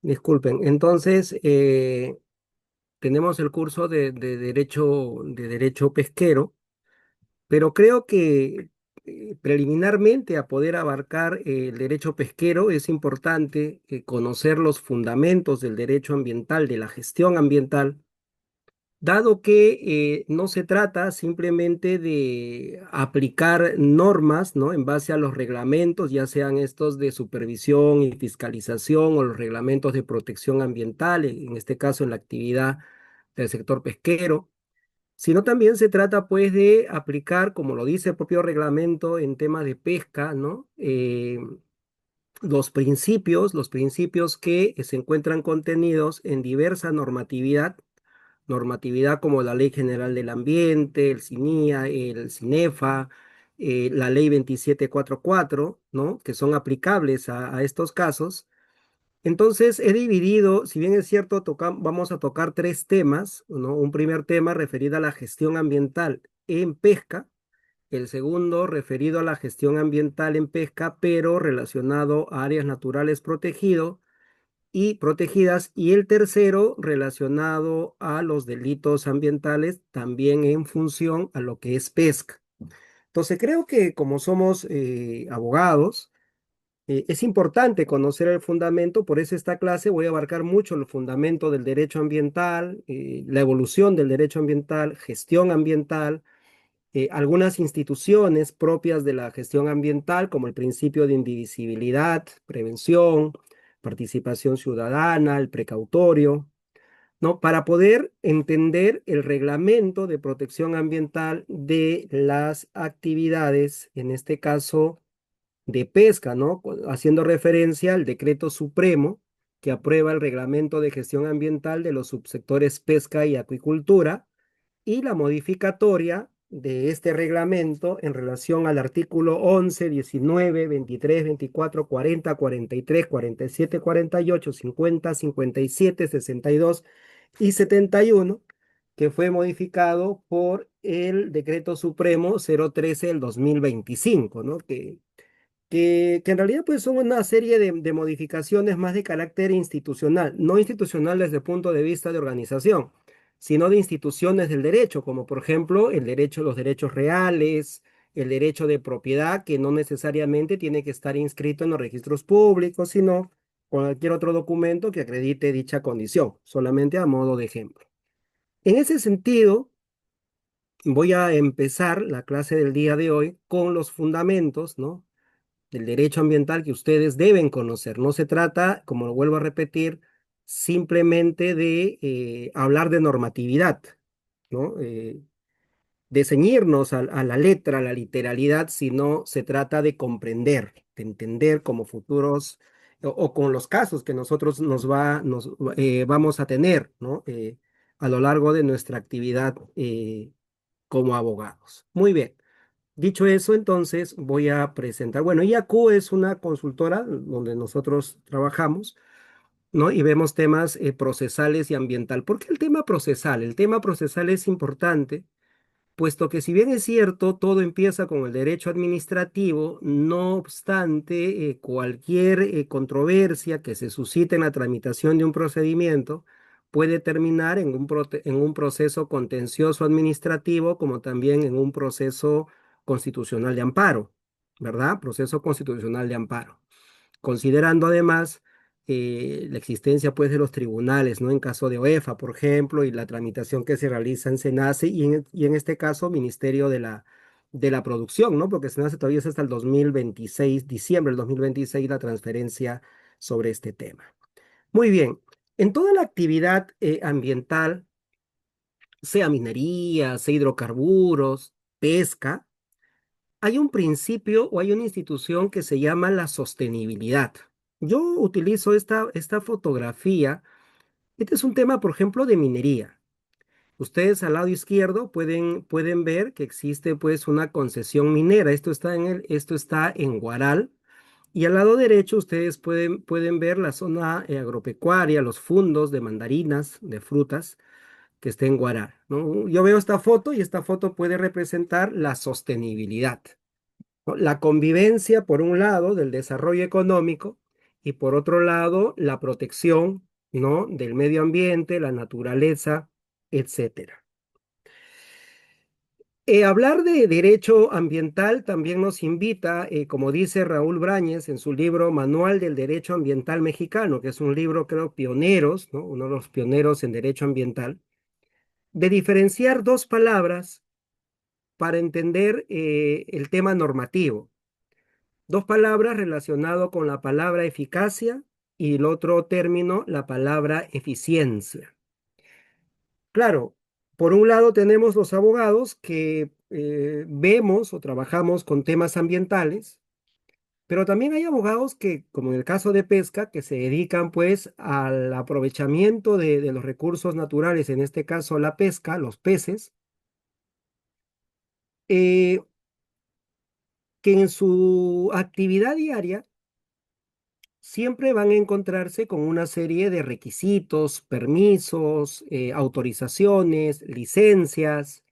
Disculpen. Entonces, tenemos el curso de derecho pesquero, pero creo que preliminarmente a poder abarcar el derecho pesquero es importante conocer los fundamentos del derecho ambiental, de la gestión ambiental, dado que no se trata simplemente de aplicar normas, ¿no? En base a los reglamentos, ya sean estos de supervisión y fiscalización o los reglamentos de protección ambiental, en este caso en la actividad del sector pesquero, sino también se trata pues de aplicar, como lo dice el propio reglamento en temas de pesca, ¿no? Los principios que se encuentran contenidos en diversa normatividad como la Ley General del Ambiente, el CINIA, el CINEFA, la Ley 2744, ¿no? Que son aplicables a estos casos. Entonces, he dividido, si bien es cierto, vamos a tocar tres temas, ¿no? Un primer tema referido a la gestión ambiental en pesca, el segundo referido a la gestión ambiental en pesca, pero relacionado a áreas naturales protegidas, y el tercero relacionado a los delitos ambientales, también en función a lo que es pesca. Entonces, creo que como somos abogados, es importante conocer el fundamento, por eso esta clase voy a abarcar mucho el fundamento del derecho ambiental, la evolución del derecho ambiental, gestión ambiental, algunas instituciones propias de la gestión ambiental, como el principio de indivisibilidad, prevención, participación ciudadana, el precautorio, ¿no? Para poder entender el reglamento de protección ambiental de las actividades, en este caso de pesca, ¿no? Haciendo referencia al decreto supremo que aprueba el reglamento de gestión ambiental de los subsectores pesca y acuicultura y la modificatoria de este reglamento en relación al artículo 11, 19, 23, 24, 40, 43, 47, 48, 50, 57, 62 y 71, que fue modificado por el decreto supremo 013 del 2025, ¿no? Que en realidad pues son una serie de modificaciones más de carácter institucional, no institucional desde el punto de vista de organización, sino de instituciones del derecho, como por ejemplo el derecho, los derechos reales, el derecho de propiedad, que no necesariamente tiene que estar inscrito en los registros públicos, sino cualquier otro documento que acredite dicha condición, solamente a modo de ejemplo. En ese sentido, voy a empezar la clase del día de hoy con los fundamentos, ¿no? Del derecho ambiental que ustedes deben conocer. No se trata, como lo vuelvo a repetir, simplemente de hablar de normatividad, ¿no? De ceñirnos a la letra, a la literalidad, sino se trata de comprender, de entender como futuros o con los casos que nosotros vamos a tener, ¿no? A lo largo de nuestra actividad como abogados. Muy bien. Dicho eso, entonces voy a presentar. Bueno, IAQ es una consultora donde nosotros trabajamos, ¿no? Y vemos temas procesales y ambiental. ¿Por qué el tema procesal? El tema procesal es importante, puesto que si bien es cierto, todo empieza con el derecho administrativo, no obstante, cualquier controversia que se suscite en la tramitación de un procedimiento puede terminar en un proceso contencioso administrativo, como también en un proceso constitucional de amparo, ¿verdad? Proceso constitucional de amparo, considerando además la existencia pues de los tribunales, ¿no? En caso de OEFA, por ejemplo, y la tramitación que se realiza en SENACE y en este caso Ministerio de la Producción, ¿no? Porque SENACE todavía es hasta el 2026, diciembre del 2026, la transferencia sobre este tema. Muy bien, en toda la actividad ambiental, sea minería, sea hidrocarburos, pesca, hay un principio o hay una institución que se llama la sostenibilidad. Yo utilizo esta fotografía. Este es un tema, por ejemplo, de minería. Ustedes al lado izquierdo pueden ver que existe pues una concesión minera. Esto está en Guaral. Y al lado derecho ustedes pueden ver la zona agropecuaria, los fundos de mandarinas, de frutas, que está en Guaral, ¿no? Yo veo esta foto y esta foto puede representar la sostenibilidad, ¿no? La convivencia, por un lado, del desarrollo económico y por otro lado, la protección, ¿no? del medio ambiente, la naturaleza, etcétera. Hablar de derecho ambiental también nos invita, como dice Raúl Brañez en su libro Manual del Derecho Ambiental Mexicano, que es un libro, creo, pioneros, ¿no? Uno de los pioneros en derecho ambiental, de diferenciar dos palabras para entender el tema normativo. Dos palabras relacionado con la palabra eficacia y el otro término, la palabra eficiencia. Claro, por un lado tenemos los abogados que vemos o trabajamos con temas ambientales, pero también hay abogados que, como en el caso de pesca, que se dedican pues al aprovechamiento de los recursos naturales, en este caso la pesca, los peces, eh, que en su actividad diaria siempre van a encontrarse con una serie de requisitos, permisos, autorizaciones, licencias,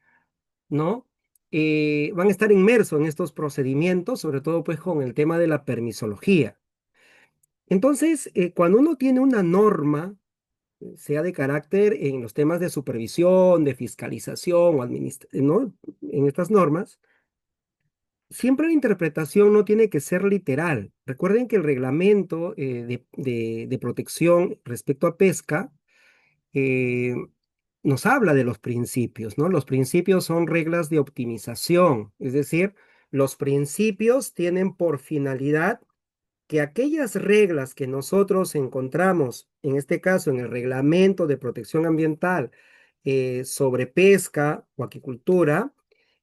¿no? Van a estar inmersos en estos procedimientos, sobre todo pues con el tema de la permisología. Entonces, cuando uno tiene una norma, sea de carácter en los temas de supervisión, de fiscalización o ¿no? En estas normas, siempre la interpretación no tiene que ser literal. Recuerden que el reglamento de protección respecto a pesca eh, nos habla de los principios, ¿no? Los principios son reglas de optimización, es decir, los principios tienen por finalidad que aquellas reglas que nosotros encontramos, en este caso en el reglamento de protección ambiental sobre pesca o aquicultura,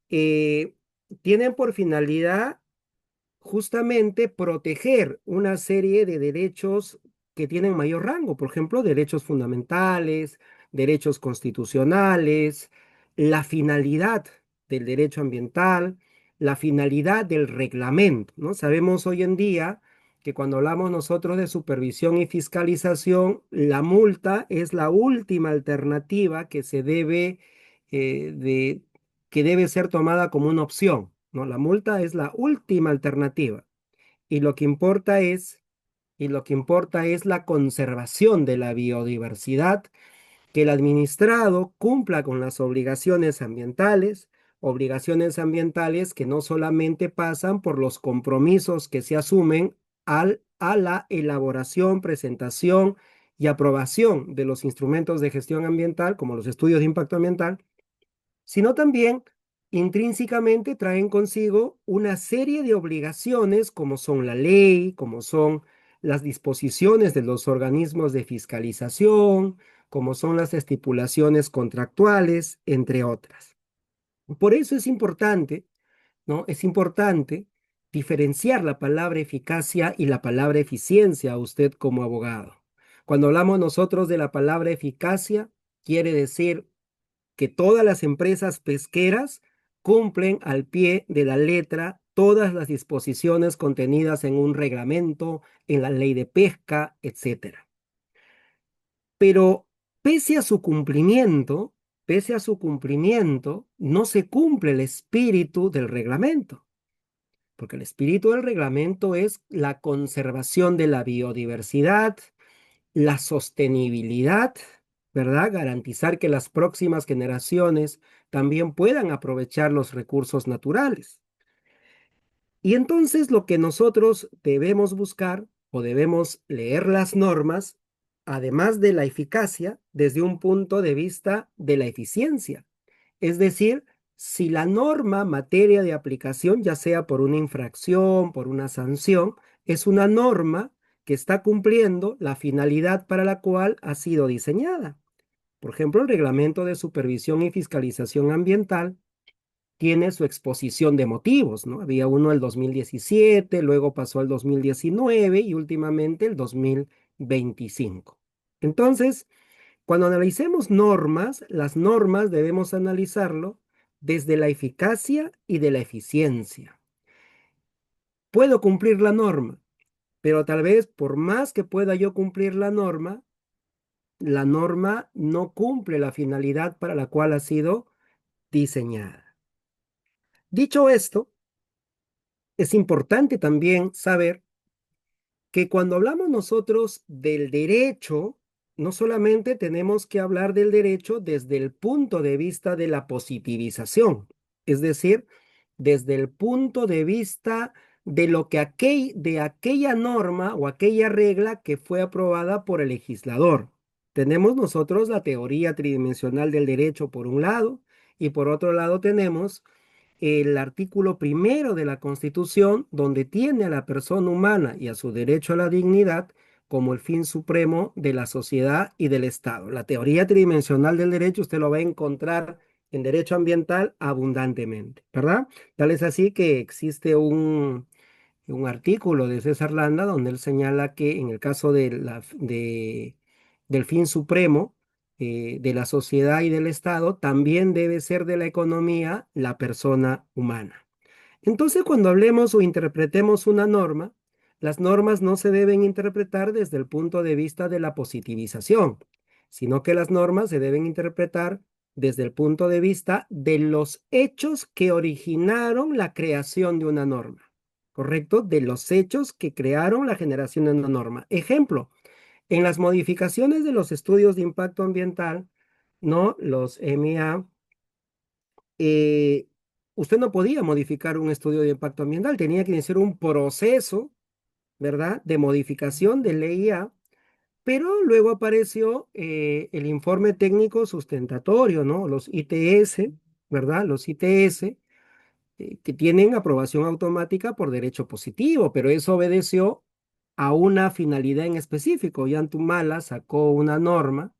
eh, tienen por finalidad justamente proteger una serie de derechos que tienen mayor rango, por ejemplo, derechos fundamentales, derechos constitucionales, la finalidad del derecho ambiental, la finalidad del reglamento, ¿no? Sabemos hoy en día que cuando hablamos nosotros de supervisión y fiscalización, la multa es la última alternativa que se debe que debe ser tomada como una opción, ¿no? La multa es la última alternativa y lo que importa es, y lo que importa es la conservación de la biodiversidad, que el administrado cumpla con las obligaciones ambientales que no solamente pasan por los compromisos que se asumen a la elaboración, presentación y aprobación de los instrumentos de gestión ambiental, como los estudios de impacto ambiental, sino también intrínsecamente traen consigo una serie de obligaciones como son la ley, como son las disposiciones de los organismos de fiscalización, como son las estipulaciones contractuales, entre otras. Por eso es importante, ¿no? Es importante diferenciar la palabra eficacia y la palabra eficiencia a usted como abogado. Cuando hablamos nosotros de la palabra eficacia, quiere decir que todas las empresas pesqueras cumplen al pie de la letra todas las disposiciones contenidas en un reglamento, en la ley de pesca, etcétera. Pero pese a su cumplimiento, pese a su cumplimiento, no se cumple el espíritu del reglamento, porque el espíritu del reglamento es la conservación de la biodiversidad, la sostenibilidad, ¿verdad? Garantizar que las próximas generaciones también puedan aprovechar los recursos naturales. Y entonces lo que nosotros debemos buscar o debemos leer las normas, además de la eficacia, desde un punto de vista de la eficiencia. Es decir, si la norma materia de aplicación, ya sea por una infracción, por una sanción, es una norma que está cumpliendo la finalidad para la cual ha sido diseñada. Por ejemplo, el Reglamento de Supervisión y Fiscalización Ambiental tiene su exposición de motivos, ¿no? Había uno el 2017, luego pasó al 2019 y últimamente el 2025. Entonces, cuando analicemos normas, las normas debemos analizarlo desde la eficacia y de la eficiencia. Puedo cumplir la norma, pero tal vez por más que pueda yo cumplir la norma no cumple la finalidad para la cual ha sido diseñada. Dicho esto, es importante también saber que cuando hablamos nosotros del derecho, no solamente tenemos que hablar del derecho desde el punto de vista de la positivización, es decir, desde el punto de vista de lo que de aquella norma o aquella regla que fue aprobada por el legislador. Tenemos nosotros la teoría tridimensional del derecho por un lado y por otro lado tenemos el artículo primero de la Constitución, donde tiene a la persona humana y a su derecho a la dignidad como el fin supremo de la sociedad y del Estado. La teoría tridimensional del derecho usted lo va a encontrar en derecho ambiental abundantemente, ¿verdad? Tal es así que existe un artículo de César Landa donde él señala que en el caso del fin supremo de la sociedad y del Estado, también debe ser de la economía la persona humana. Entonces, cuando hablemos o interpretemos una norma, las normas no se deben interpretar desde el punto de vista de la positivización, sino que las normas se deben interpretar desde el punto de vista de los hechos que originaron la creación de una norma, ¿correcto? De los hechos que crearon la generación de una norma. Ejemplo, en las modificaciones de los estudios de impacto ambiental, ¿no? Los MIA, eh, usted no podía modificar un estudio de impacto ambiental, tenía que iniciar un proceso, ¿verdad? De modificación de ley A, pero luego apareció el informe técnico sustentatorio, ¿no? Los ITS, ¿verdad? Los ITS, que tienen aprobación automática por derecho positivo, pero eso obedeció a una finalidad en específico. Yantumala sacó una norma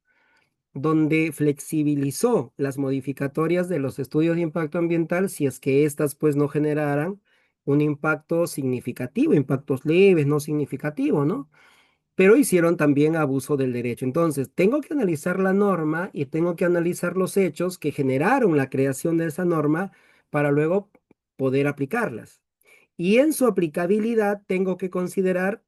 donde flexibilizó las modificatorias de los estudios de impacto ambiental si es que éstas pues no generaran un impacto significativo, impactos leves, no significativo, ¿no? Pero hicieron también abuso del derecho. Entonces, tengo que analizar la norma y tengo que analizar los hechos que generaron la creación de esa norma para luego poder aplicarlas. Y en su aplicabilidad tengo que considerar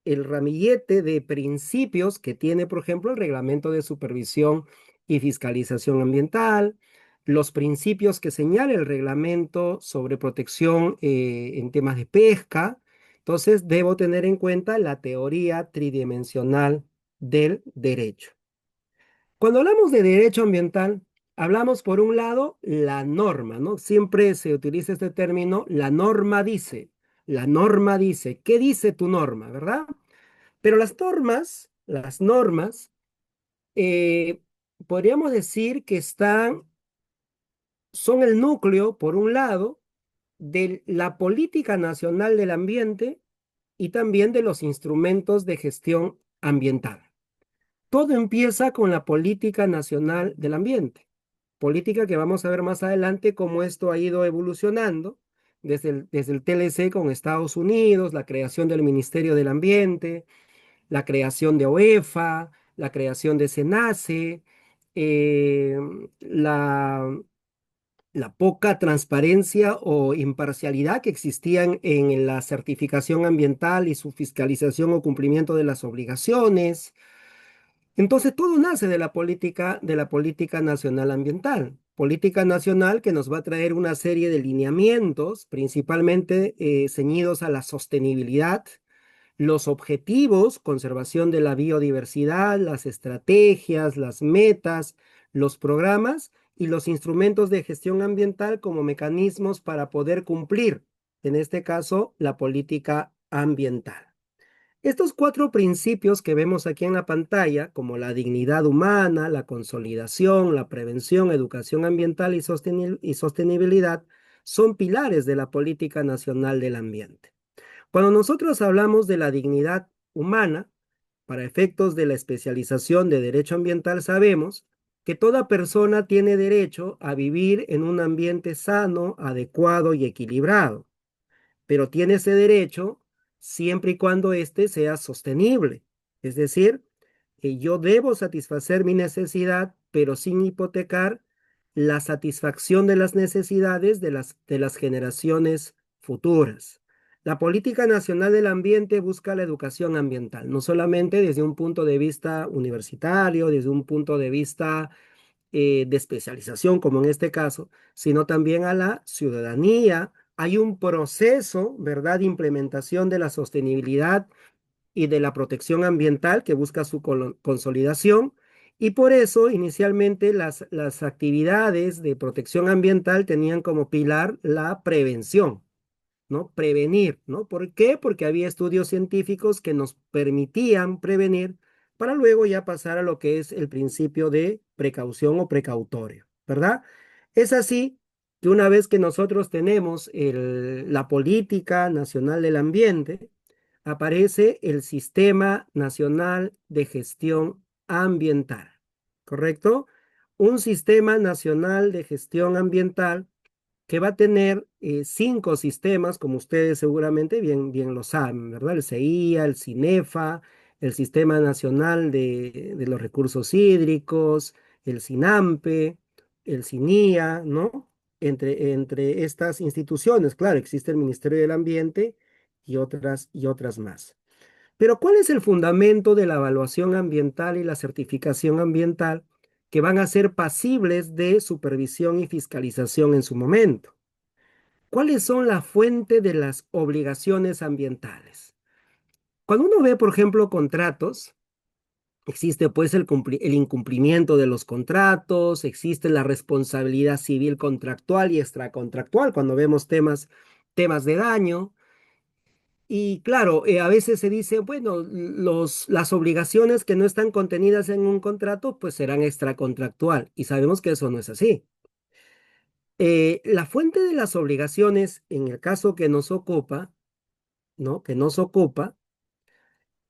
el ramillete de principios que tiene, por ejemplo, el Reglamento de Supervisión y Fiscalización Ambiental, los principios que señala el Reglamento sobre protección en temas de pesca. Entonces, debo tener en cuenta la teoría tridimensional del derecho. Cuando hablamos de derecho ambiental, hablamos por un lado la norma, ¿no? Siempre se utiliza este término, la norma dice, ¿qué dice tu norma, verdad? Pero las normas, eh, podríamos decir que son el núcleo, por un lado, de la política nacional del ambiente y también de los instrumentos de gestión ambiental. Todo empieza con la política nacional del ambiente, política que vamos a ver más adelante cómo esto ha ido evolucionando desde el TLC con Estados Unidos, la creación del Ministerio del Ambiente, la creación de OEFA, la creación de SENACE, eh, la, la poca transparencia o imparcialidad que existían en la certificación ambiental y su fiscalización o cumplimiento de las obligaciones. Entonces, todo nace de la política nacional ambiental. Política nacional que nos va a traer una serie de lineamientos, principalmente ceñidos a la sostenibilidad, los objetivos, conservación de la biodiversidad, las estrategias, las metas, los programas y los instrumentos de gestión ambiental como mecanismos para poder cumplir, en este caso, la política ambiental. Estos cuatro principios que vemos aquí en la pantalla, como la dignidad humana, la consolidación, la prevención, educación ambiental y sostenibilidad, son pilares de la política nacional del ambiente. Cuando nosotros hablamos de la dignidad humana, para efectos de la especialización de derecho ambiental, sabemos que toda persona tiene derecho a vivir en un ambiente sano, adecuado y equilibrado, pero tiene ese derecho siempre y cuando éste sea sostenible. Es decir, que yo debo satisfacer mi necesidad, pero sin hipotecar la satisfacción de las necesidades de las generaciones futuras. La política nacional del ambiente busca la educación ambiental, no solamente desde un punto de vista universitario, desde un punto de vista de especialización, como en este caso, sino también a la ciudadanía. Hay un proceso, ¿verdad?, de implementación de la sostenibilidad y de la protección ambiental que busca su consolidación. Y por eso inicialmente las actividades de protección ambiental tenían como pilar la prevención, ¿no? Prevenir, ¿no? ¿Por qué? Porque había estudios científicos que nos permitían prevenir para luego ya pasar a lo que es el principio de precaución o precautorio, ¿verdad? Es así que una vez que nosotros tenemos la política nacional del ambiente, aparece el Sistema Nacional de Gestión Ambiental, ¿correcto? Un Sistema Nacional de Gestión Ambiental que va a tener cinco sistemas, como ustedes seguramente bien lo saben, ¿verdad? El CEIA, el CINEFA, el Sistema Nacional de los Recursos Hídricos, el SINAMPE, el SINIA, ¿no? Entre estas instituciones, claro, existe el Ministerio del Ambiente y otras más. Pero ¿cuál es el fundamento de la evaluación ambiental y la certificación ambiental que van a ser pasibles de supervisión y fiscalización en su momento? ¿Cuáles son la fuente de las obligaciones ambientales? Cuando uno ve, por ejemplo, contratos, existe pues el incumplimiento de los contratos, existe la responsabilidad civil contractual y extracontractual cuando vemos temas de daño. Y claro, a veces se dice, bueno, las obligaciones que no están contenidas en un contrato, pues serán extracontractual. Y sabemos que eso no es así. La fuente de las obligaciones, en el caso que nos ocupa, ¿no? Que nos ocupa,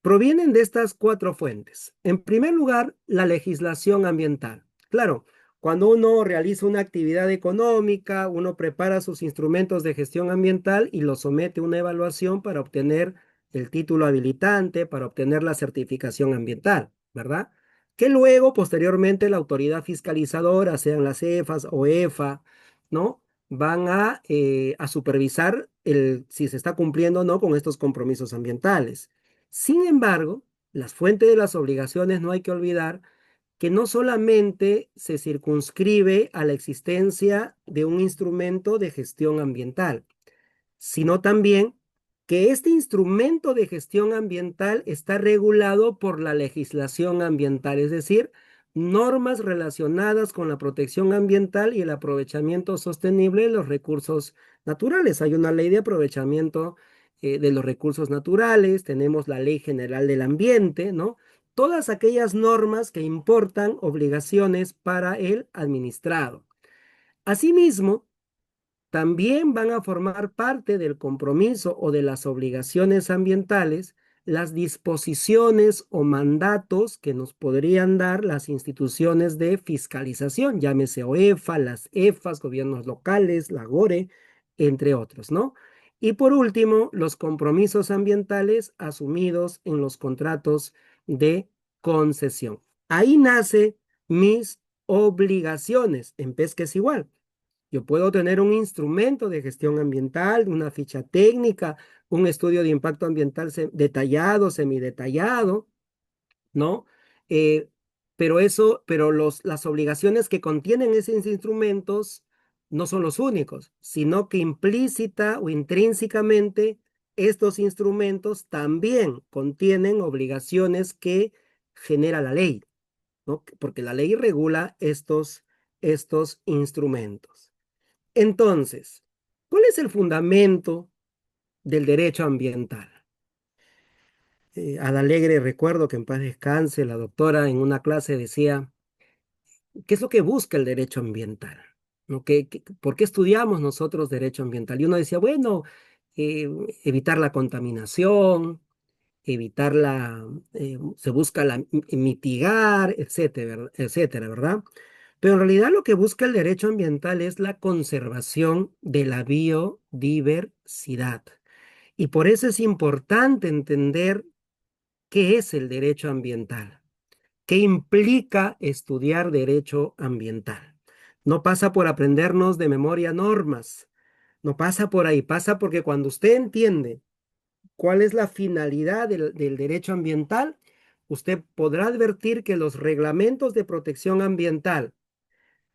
provienen de estas cuatro fuentes. En primer lugar, la legislación ambiental. Claro, cuando uno realiza una actividad económica, uno prepara sus instrumentos de gestión ambiental y los somete a una evaluación para obtener el título habilitante, para obtener la certificación ambiental, ¿verdad? Que luego, posteriormente, la autoridad fiscalizadora, sean las EFAS o EFA, ¿no? Van a supervisar si se está cumpliendo o no con estos compromisos ambientales. Sin embargo, las fuentes de las obligaciones no hay que olvidar que no solamente se circunscribe a la existencia de un instrumento de gestión ambiental, sino también que este instrumento de gestión ambiental está regulado por la legislación ambiental, es decir, normas relacionadas con la protección ambiental y el aprovechamiento sostenible de los recursos naturales. Hay una ley de aprovechamiento de los recursos naturales, tenemos la Ley General del Ambiente, ¿no? Todas aquellas normas que importan obligaciones para el administrado. Asimismo, también van a formar parte del compromiso o de las obligaciones ambientales las disposiciones o mandatos que nos podrían dar las instituciones de fiscalización, llámese OEFA, las EFAS, gobiernos locales, la GORE, entre otros, ¿no? Y por último, los compromisos ambientales asumidos en los contratos de concesión. Ahí nace mis obligaciones. En pesca es igual. Yo puedo tener un instrumento de gestión ambiental, una ficha técnica, un estudio de impacto ambiental detallado, semidetallado, ¿no? Eh, pero las obligaciones que contienen esos instrumentos no son los únicos, sino que implícita o intrínsecamente estos instrumentos también contienen obligaciones que genera la ley, ¿no? Porque la ley regula estos instrumentos. Entonces, ¿cuál es el fundamento del derecho ambiental? Al alegre recuerdo que en paz descanse, la doctora en una clase decía, ¿qué es lo que busca el derecho ambiental? ¿No? ¿Por qué estudiamos nosotros derecho ambiental? Y uno decía, bueno, eh, evitar la contaminación, se busca mitigar, etcétera, etcétera, ¿verdad? Pero en realidad lo que busca el derecho ambiental es la conservación de la biodiversidad. Y por eso es importante entender qué es el derecho ambiental, qué implica estudiar derecho ambiental. No pasa por aprendernos de memoria normas, no pasa por ahí, pasa porque cuando usted entiende cuál es la finalidad del derecho ambiental, usted podrá advertir que los reglamentos de protección ambiental,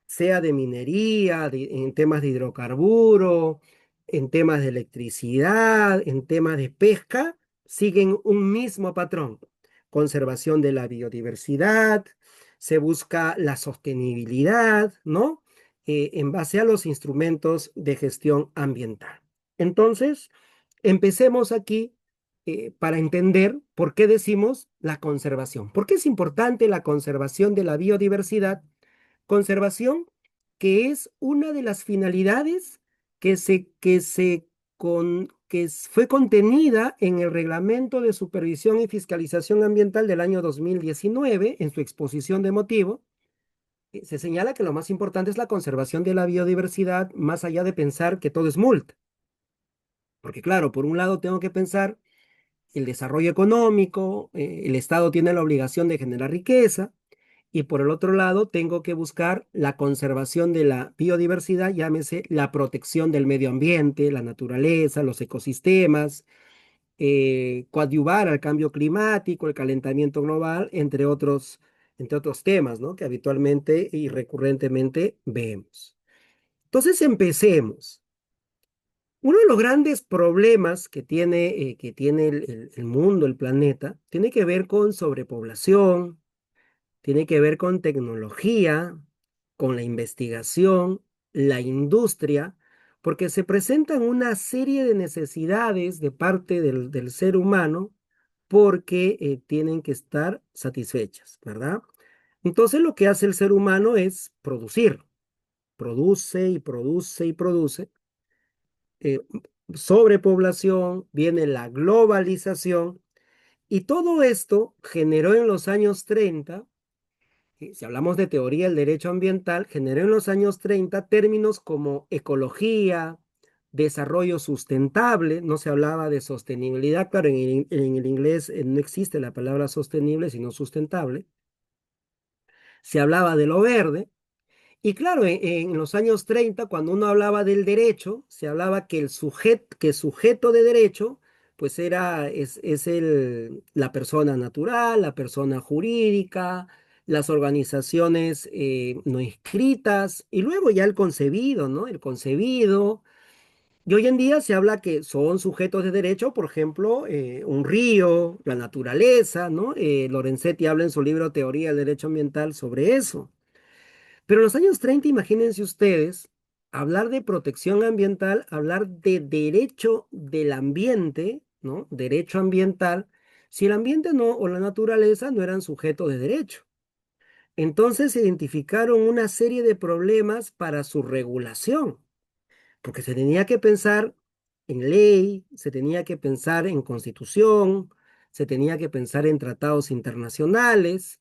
sea de minería, en temas de hidrocarburo, en temas de electricidad, en temas de pesca, siguen un mismo patrón: conservación de la biodiversidad, se busca la sostenibilidad, ¿no? En base a los instrumentos de gestión ambiental. Entonces, empecemos aquí para entender por qué decimos la conservación. ¿Por qué es importante la conservación de la biodiversidad? Conservación que es una de las finalidades que fue contenida en el Reglamento de Supervisión y Fiscalización Ambiental del año 2019, en su exposición de motivo. Se señala que lo más importante es la conservación de la biodiversidad, más allá de pensar que todo es multa. Porque claro, por un lado tengo que pensar el desarrollo económico, el Estado tiene la obligación de generar riqueza, y por el otro lado tengo que buscar la conservación de la biodiversidad, llámese la protección del medio ambiente, la naturaleza, los ecosistemas, coadyuvar al cambio climático, el calentamiento global, entre otros temas, ¿no? Que habitualmente y recurrentemente vemos. Entonces empecemos. Uno de los grandes problemas que tiene el mundo, el planeta, tiene que ver con sobrepoblación, tiene que ver con tecnología, con la investigación, la industria, porque se presentan una serie de necesidades de parte del ser humano porque tienen que estar satisfechas, ¿verdad? Entonces lo que hace el ser humano es producir, produce y produce y produce. eh, Sobrepoblación, viene la globalización, y todo esto generó en los años 30, si hablamos de teoría del derecho ambiental, generó en los años 30 términos como ecología, desarrollo sustentable. No se hablaba de sostenibilidad, claro, en el inglés no existe la palabra sostenible, sino sustentable. Se hablaba de lo verde. Y claro, en los años 30, cuando uno hablaba del derecho, se hablaba que que sujeto de derecho, pues la persona natural, la persona jurídica, las organizaciones no inscritas, y luego ya el concebido, ¿no? El concebido. Y hoy en día se habla que son sujetos de derecho, por ejemplo, un río, la naturaleza, ¿no? Lorenzetti habla en su libro Teoría del Derecho Ambiental sobre eso. Pero en los años 30, imagínense ustedes, hablar de protección ambiental, hablar de derecho del ambiente, ¿no? Derecho ambiental, si el ambiente no o la naturaleza no eran sujetos de derecho. Entonces se identificaron una serie de problemas para su regulación, porque se tenía que pensar en ley, se tenía que pensar en constitución, se tenía que pensar en tratados internacionales.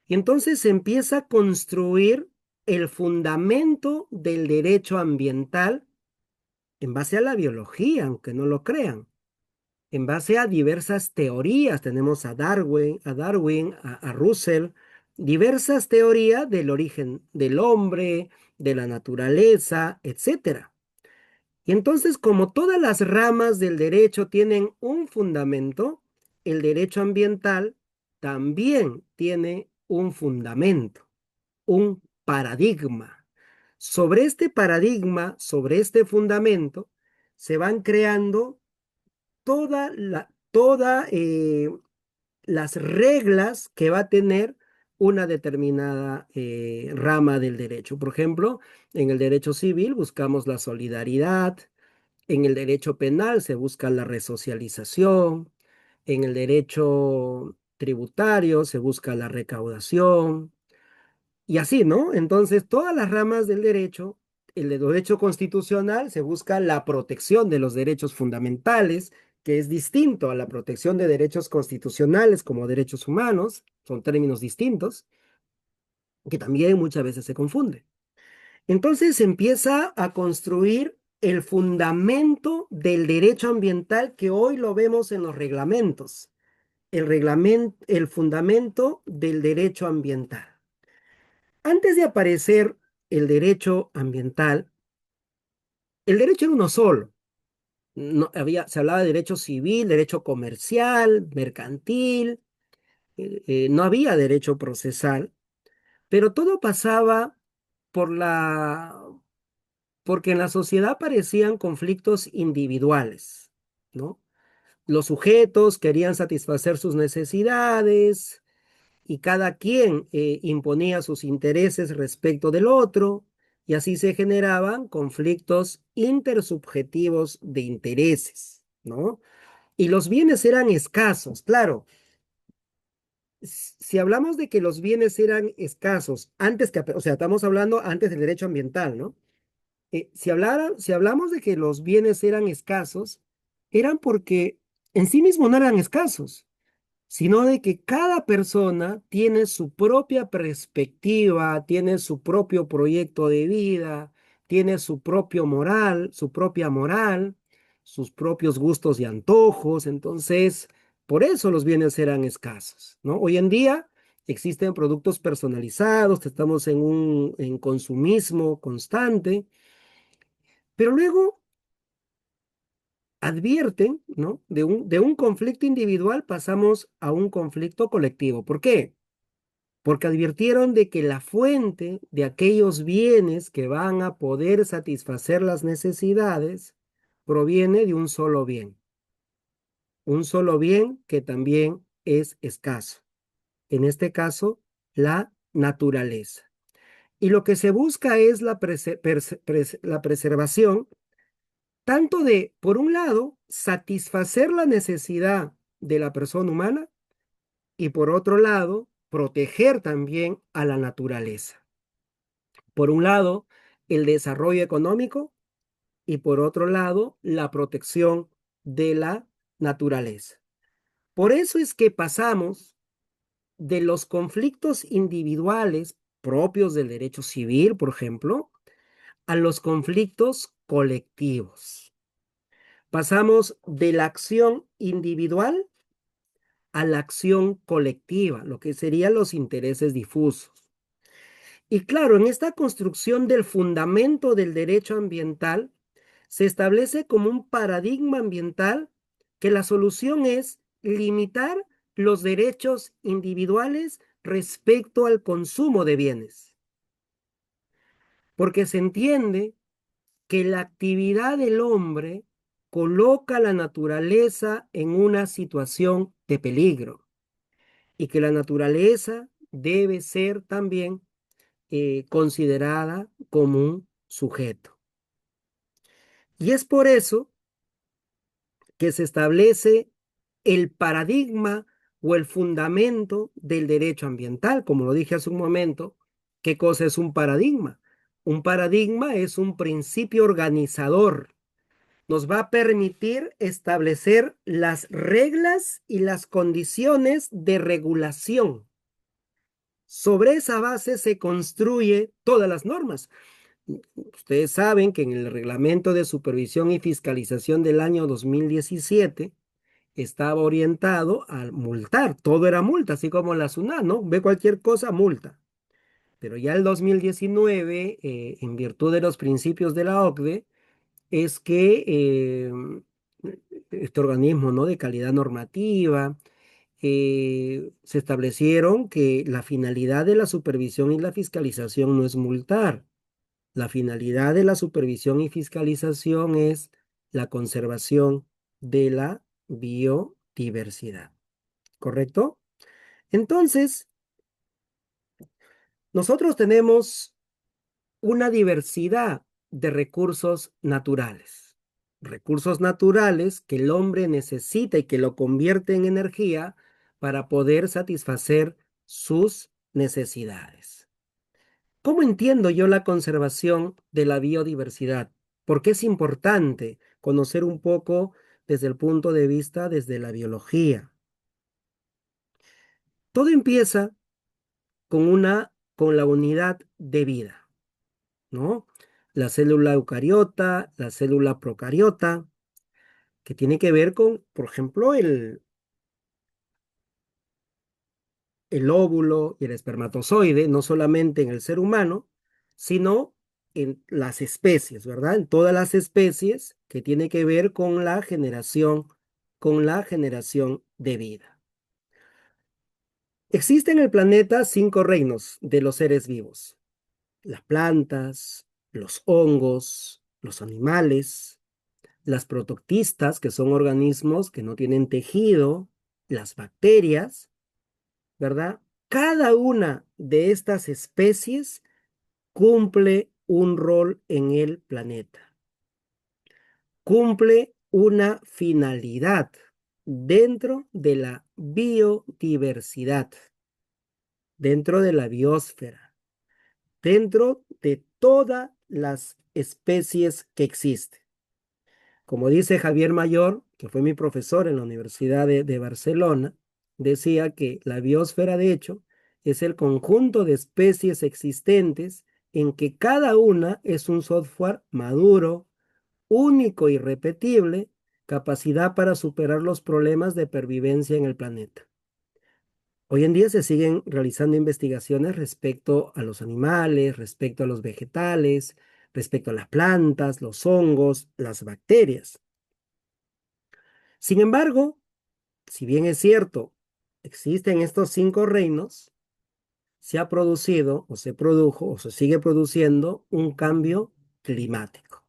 Y entonces se empieza a construir el fundamento del derecho ambiental en base a la biología, aunque no lo crean, en base a diversas teorías. Tenemos a Russell, diversas teorías del origen del hombre, de la naturaleza, etcétera. Y entonces, como todas las ramas del derecho tienen un fundamento, el derecho ambiental también tiene un fundamento, un paradigma. Sobre este paradigma, sobre este fundamento, se van creando todas las reglas que va a tener una determinada rama del derecho. Por ejemplo, en el derecho civil buscamos la solidaridad, en el derecho penal se busca la resocialización, en el derecho tributario se busca la recaudación, y así, ¿no? Entonces, todas las ramas del derecho, el de derecho constitucional, se busca la protección de los derechos fundamentales, que es distinto a la protección de derechos constitucionales como derechos humanos, son términos distintos, que también muchas veces se confunden. Entonces, se empieza a construir el fundamento del derecho ambiental que hoy lo vemos en los reglamentos, el fundamento del derecho ambiental. Antes de aparecer el derecho ambiental, el derecho era uno solo. No, se hablaba de derecho civil, derecho comercial, mercantil, no había derecho procesal, pero todo pasaba por porque en la sociedad aparecían conflictos individuales, ¿no? Los sujetos querían satisfacer sus necesidades y cada quien imponía sus intereses respecto del otro, y así se generaban conflictos intersubjetivos de intereses, ¿no? Y los bienes eran escasos, claro. Si hablamos de que los bienes eran escasos antes que, o sea, estamos hablando antes del derecho ambiental, ¿no? Si hablamos de que los bienes eran escasos, eran porque en sí mismos no eran escasos, sino de que cada persona tiene su propia perspectiva, tiene su propio proyecto de vida, tiene su propio moral, su propia moral, sus propios gustos y antojos. Entonces, por eso los bienes eran escasos, ¿no? Hoy en día existen productos personalizados, estamos en consumismo constante, pero luego advierten, ¿no? De un conflicto individual pasamos a un conflicto colectivo. ¿Por qué? Porque advirtieron de que la fuente de aquellos bienes que van a poder satisfacer las necesidades proviene de un solo bien que también es escaso, en este caso, la naturaleza. Y lo que se busca es la preservación tanto de, por un lado, satisfacer la necesidad de la persona humana y por otro lado, proteger también a la naturaleza. Por un lado, el desarrollo económico y por otro lado, la protección de la naturaleza. Por eso es que pasamos de los conflictos individuales propios del derecho civil, por ejemplo, a los conflictos colectivos. Pasamos de la acción individual a la acción colectiva, lo que serían los intereses difusos. Y claro, en esta construcción del fundamento del derecho ambiental, se establece como un paradigma ambiental que la solución es limitar los derechos individuales respecto al consumo de bienes, porque se entiende que la actividad del hombre coloca a la naturaleza en una situación de peligro y que la naturaleza debe ser también considerada como un sujeto. Y es por eso que se establece el paradigma o el fundamento del derecho ambiental. Como lo dije hace un momento, ¿qué cosa es un paradigma? Un paradigma es un principio organizador. Nos va a permitir establecer las reglas y las condiciones de regulación. Sobre esa base se construye todas las normas. Ustedes saben que en el Reglamento de Supervisión y Fiscalización del año 2017 estaba orientado a multar. Todo era multa, así como la SUNAT, ¿no? Ve cualquier cosa, multa. Pero ya el 2019, en virtud de los principios de la OCDE, es que este organismo, ¿no? De calidad normativa, se establecieron que la finalidad de la supervisión y la fiscalización no es multar. La finalidad de la supervisión y fiscalización es la conservación de la biodiversidad, ¿correcto? Entonces, nosotros tenemos una diversidad de recursos naturales que el hombre necesita y que lo convierte en energía para poder satisfacer sus necesidades. ¿Cómo entiendo yo la conservación de la biodiversidad? Porque es importante conocer un poco desde el punto de vista desde la biología. Todo empieza con la unidad de vida, ¿no? La célula eucariota, la célula procariota, que tiene que ver con, por ejemplo, el óvulo y el espermatozoide, no solamente en el ser humano, sino en las especies, ¿verdad? En todas las especies que tiene que ver con la generación de vida. Existen en el planeta 5 reinos de los seres vivos: las plantas, los hongos, los animales, las prototistas, que son organismos que no tienen tejido, las bacterias, ¿verdad? Cada una de estas especies cumple un rol en el planeta, cumple una finalidad dentro de la biodiversidad, dentro de la biosfera, dentro de todas las especies que existen. Como dice Javier Mayor, que fue mi profesor en la Universidad de Barcelona, decía que la biosfera, de hecho, es el conjunto de especies existentes en que cada una es un software maduro, único y repetible, capacidad para superar los problemas de pervivencia en el planeta. Hoy en día se siguen realizando investigaciones respecto a los animales, respecto a los vegetales, respecto a las plantas, los hongos, las bacterias. Sin embargo, si bien es cierto, existen estos 5 reinos, se ha producido o se produjo o se sigue produciendo un cambio climático.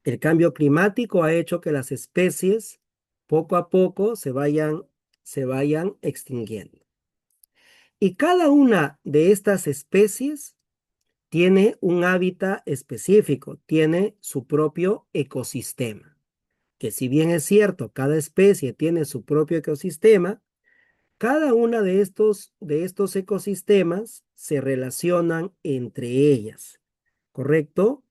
El cambio climático ha hecho que las especies poco a poco se vayan extinguiendo. Y cada una de estas especies tiene un hábitat específico, tiene su propio ecosistema. Que si bien es cierto, cada especie tiene su propio ecosistema, cada una de estos ecosistemas se relacionan entre ellas, ¿correcto?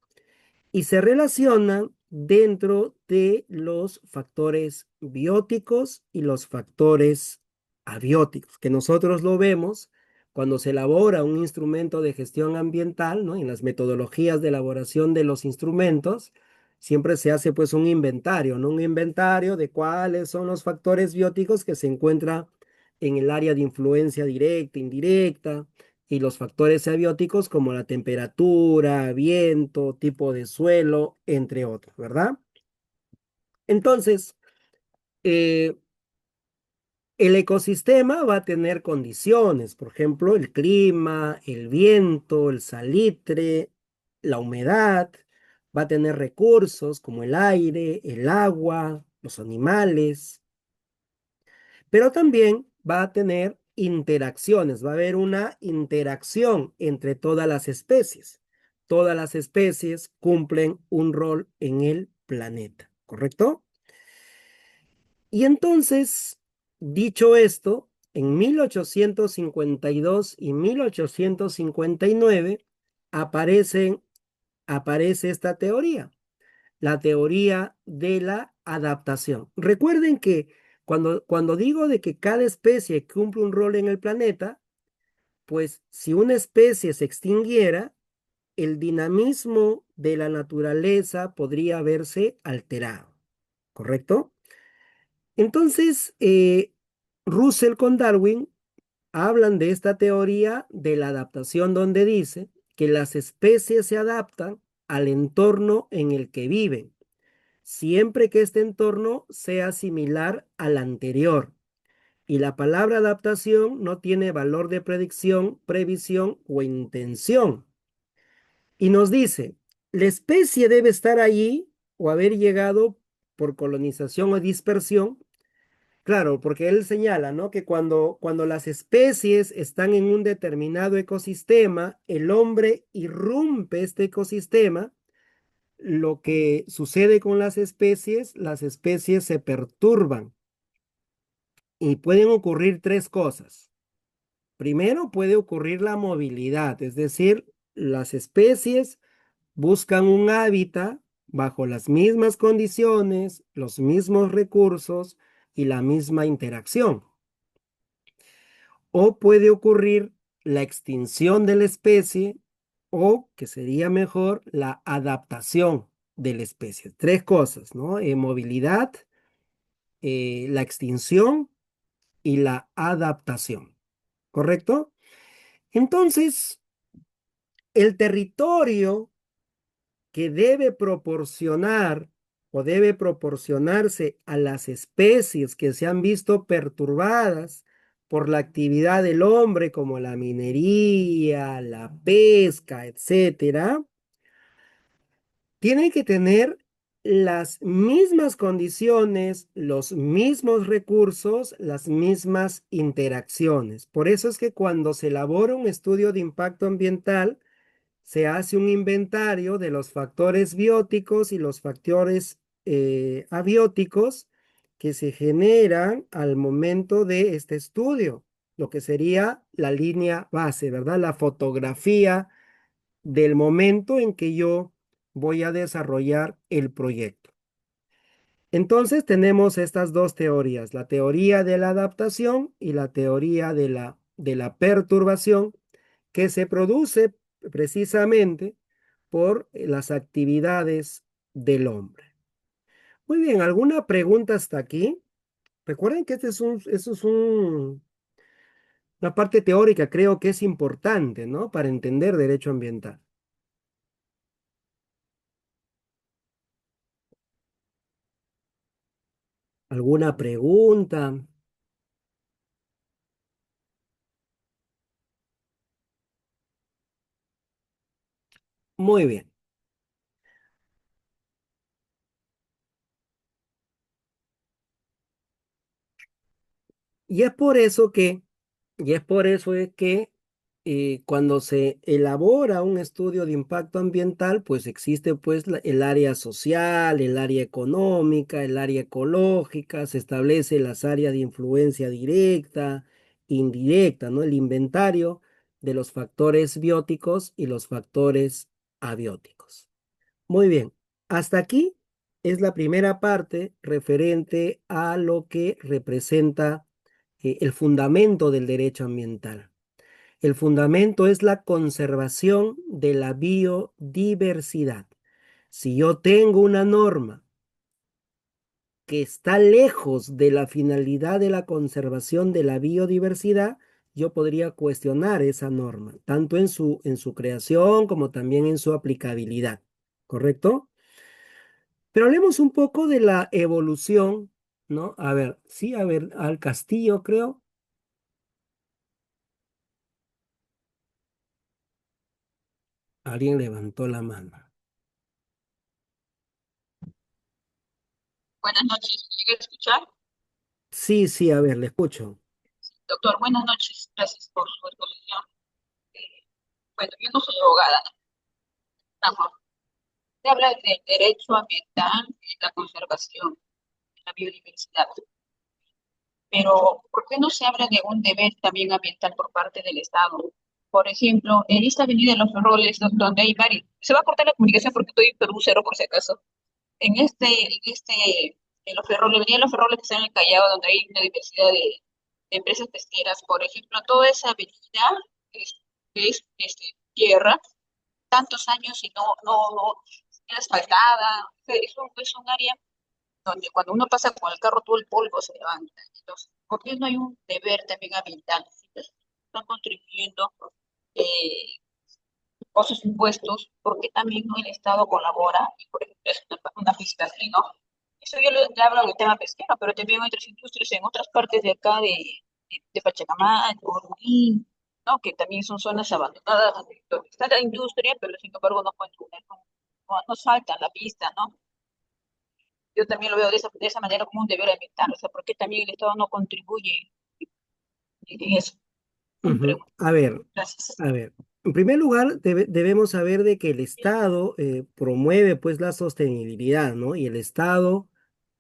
Y se relacionan dentro de los factores bióticos y los factores abióticos, que nosotros lo vemos cuando se elabora un instrumento de gestión ambiental, ¿no? En las metodologías de elaboración de los instrumentos, siempre se hace pues un inventario, ¿no? Un inventario de cuáles son los factores bióticos que se encuentran en el área de influencia directa, indirecta, y los factores abióticos como la temperatura, viento, tipo de suelo, entre otros, ¿verdad? Entonces, eh, el ecosistema va a tener condiciones, por ejemplo, el clima, el viento, el salitre, la humedad, va a tener recursos como el aire, el agua, los animales, pero también va a tener interacciones, va a haber una interacción entre todas las especies. Todas las especies cumplen un rol en el planeta, ¿correcto? Y entonces, dicho esto, en 1852 y 1859 aparece esta teoría, la teoría de la adaptación. Recuerden que cuando digo de que cada especie cumple un rol en el planeta, pues si una especie se extinguiera, el dinamismo de la naturaleza podría verse alterado, ¿correcto? Entonces, Russell con Darwin hablan de esta teoría de la adaptación donde dice que las especies se adaptan al entorno en el que viven, siempre que este entorno sea similar al anterior. Y la palabra adaptación no tiene valor de predicción, previsión o intención. Y nos dice, la especie debe estar allí o haber llegado por colonización o dispersión. Claro, porque él señala, ¿no? Que cuando las especies están en un determinado ecosistema, el hombre irrumpe este ecosistema. Lo que sucede con las especies se perturban y pueden ocurrir 3 cosas. Primero puede ocurrir la movilidad, es decir, las especies buscan un hábitat bajo las mismas condiciones, los mismos recursos y la misma interacción. O puede ocurrir la extinción de la especie o, que sería mejor, la adaptación de la especie. 3 cosas, ¿no? Movilidad, la extinción y la adaptación, ¿correcto? Entonces, el territorio que debe proporcionar o debe proporcionarse a las especies que se han visto perturbadas por la actividad del hombre, como la minería, la pesca, etcétera, tiene que tener las mismas condiciones, los mismos recursos, las mismas interacciones. Por eso es que cuando se elabora un estudio de impacto ambiental, se hace un inventario de los factores bióticos y los factores abióticos que se generan al momento de este estudio, lo que sería la línea base, ¿verdad? La fotografía del momento en que yo voy a desarrollar el proyecto. Entonces tenemos estas dos teorías, la teoría de la adaptación y la teoría de la perturbación, que se produce precisamente por las actividades del hombre. Muy bien, ¿alguna pregunta hasta aquí? Recuerden que esto es una parte teórica, creo que es importante, ¿no? Para entender derecho ambiental. ¿Alguna pregunta? Muy bien. Y es por eso que Y es por eso es que cuando se elabora un estudio de impacto ambiental, pues existe pues el área social, el área económica, el área ecológica, se establece las áreas de influencia directa, indirecta, ¿no? El inventario de los factores bióticos y los factores abióticos. Muy bien, hasta aquí es la primera parte referente a lo que representa el fundamento del derecho ambiental. El fundamento es la conservación de la biodiversidad. Si yo tengo una norma que está lejos de la finalidad de la conservación de la biodiversidad, yo podría cuestionar esa norma, tanto en su creación como también en su aplicabilidad. ¿Correcto? Pero hablemos un poco de la evolución, ¿no? A ver, sí, a ver, al Castillo, creo. Alguien levantó la mano. Buenas noches, ¿me llega a escuchar? Sí, sí, a ver, le escucho. Doctor, buenas noches, gracias por su exposición. Bueno, yo no soy abogada, ¿no? Se habla del derecho ambiental y la conservación de la biodiversidad, pero ¿por qué no se habla de un deber también ambiental por parte del Estado? Por ejemplo, en esta avenida de los Roles, donde hay varios, se va a cortar la comunicación porque estoy en Perú cero por si acaso. En los ferroles, venía los ferroles que están en el Callao, donde hay una diversidad de empresas pesqueras, por ejemplo, toda esa avenida es, tierra, tantos años y no es asfaltada, es un área donde cuando uno pasa con el carro todo el polvo se levanta. Entonces, ¿por qué no hay un deber también ambiental? Si están contribuyendo eh, con sus impuestos, porque también no el Estado colabora y por ejemplo es una pista así, ¿no? Eso yo le hablo del tema pesquero, pero también hay otras industrias en otras partes de acá de Pachacamac, Orguín, ¿no? Que también son zonas abandonadas donde está la industria, pero sin embargo no pueden tener, no saltan la pista, ¿no? Yo también lo veo de esa manera como un deber ambiental, o sea, ¿por qué también el Estado no contribuye en eso? Un Ujú. pregunta. Gracias. A ver. En primer lugar, debemos saber de que el Estado promueve pues la sostenibilidad, ¿no? Y el Estado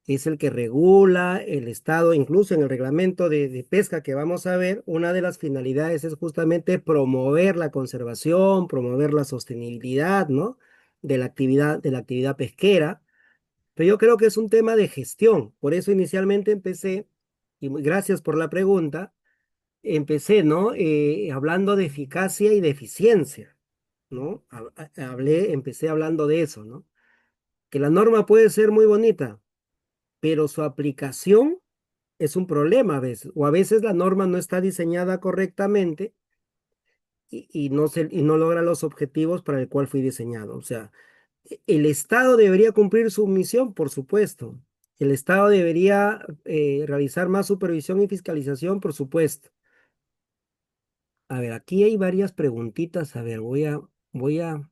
es el que regula, el Estado, incluso en el reglamento de pesca que vamos a ver, una de las finalidades es justamente promover la conservación, promover la sostenibilidad, ¿no? De la actividad pesquera. Pero yo creo que es un tema de gestión. Por eso inicialmente empecé, y gracias por la pregunta, empecé, ¿no? Hablando de eficacia y de eficiencia, ¿no? Empecé hablando de eso, ¿no? Que la norma puede ser muy bonita, pero su aplicación es un problema a veces, o a veces la norma no está diseñada correctamente y no logra los objetivos para el cual fue diseñado. O sea, el Estado debería cumplir su misión, por supuesto. El Estado debería realizar más supervisión y fiscalización, por supuesto. A ver, aquí hay varias preguntitas. A ver, voy a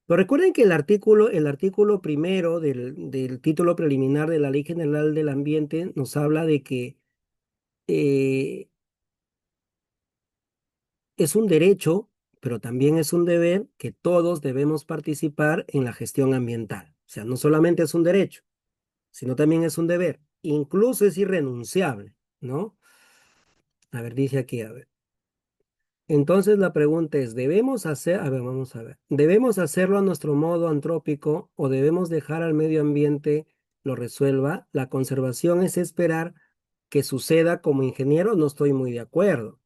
Pero recuerden que el artículo primero del título preliminar de la Ley General del Ambiente nos habla de que eh, es un derecho, pero también es un deber que todos debemos participar en la gestión ambiental. O sea, no solamente es un derecho, sino también es un deber. Incluso es irrenunciable, ¿no? A ver, dice aquí, a ver. Entonces la pregunta es, a ver, vamos a ver, ¿debemos hacerlo a nuestro modo antrópico o debemos dejar al medio ambiente lo resuelva? La conservación es esperar que suceda. Como ingeniero no estoy muy de acuerdo.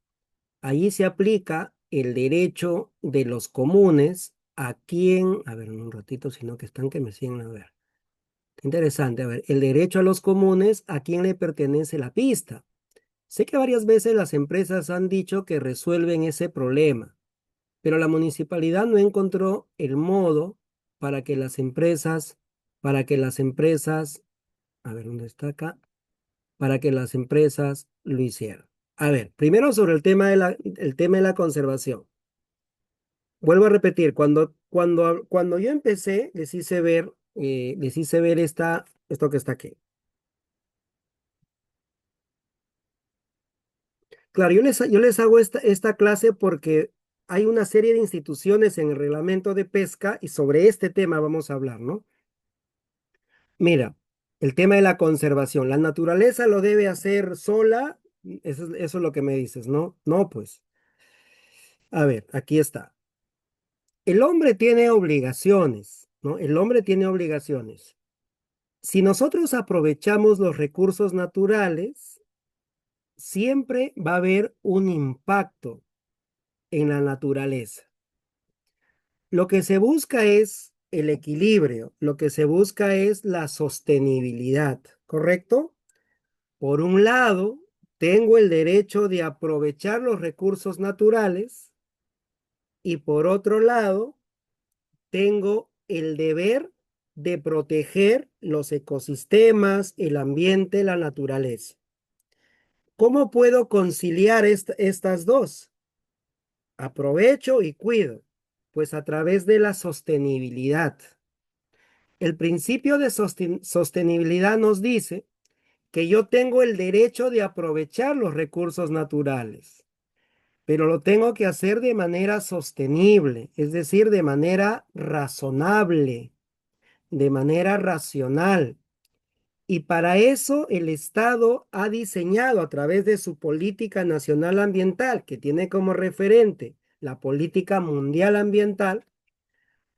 Allí se aplica el derecho de los comunes a quien, a ver, un ratito, sino que están que me siguen a ver. Qué interesante, a ver, el derecho a los comunes a quien le pertenece la pista. Sé que varias veces las empresas han dicho que resuelven ese problema, pero la municipalidad no encontró el modo para que las empresas, a ver, ¿dónde está acá? Para que las empresas lo hicieran. A ver, primero sobre el tema de la conservación. Vuelvo a repetir, cuando yo empecé, les hice ver esto que está aquí. Claro, yo les hago esta clase porque hay una serie de instituciones en el reglamento de pesca y sobre este tema vamos a hablar, ¿no? Mira, el tema de la conservación. ¿La naturaleza lo debe hacer sola? Eso es lo que me dices, ¿no? No, pues. A ver, aquí está. El hombre tiene obligaciones, ¿no? El hombre tiene obligaciones. Si nosotros aprovechamos los recursos naturales, siempre va a haber un impacto en la naturaleza. Lo que se busca es el equilibrio, lo que se busca es la sostenibilidad, ¿correcto? Por un lado, tengo el derecho de aprovechar los recursos naturales y por otro lado, tengo el deber de proteger los ecosistemas, el ambiente, la naturaleza. ¿Cómo puedo conciliar estas dos? Aprovecho y cuido, pues a través de la sostenibilidad. El principio de sostenibilidad nos dice que yo tengo el derecho de aprovechar los recursos naturales, pero lo tengo que hacer de manera sostenible, es decir, de manera razonable, de manera racional. Y para eso el Estado ha diseñado a través de su política nacional ambiental, que tiene como referente la política mundial ambiental,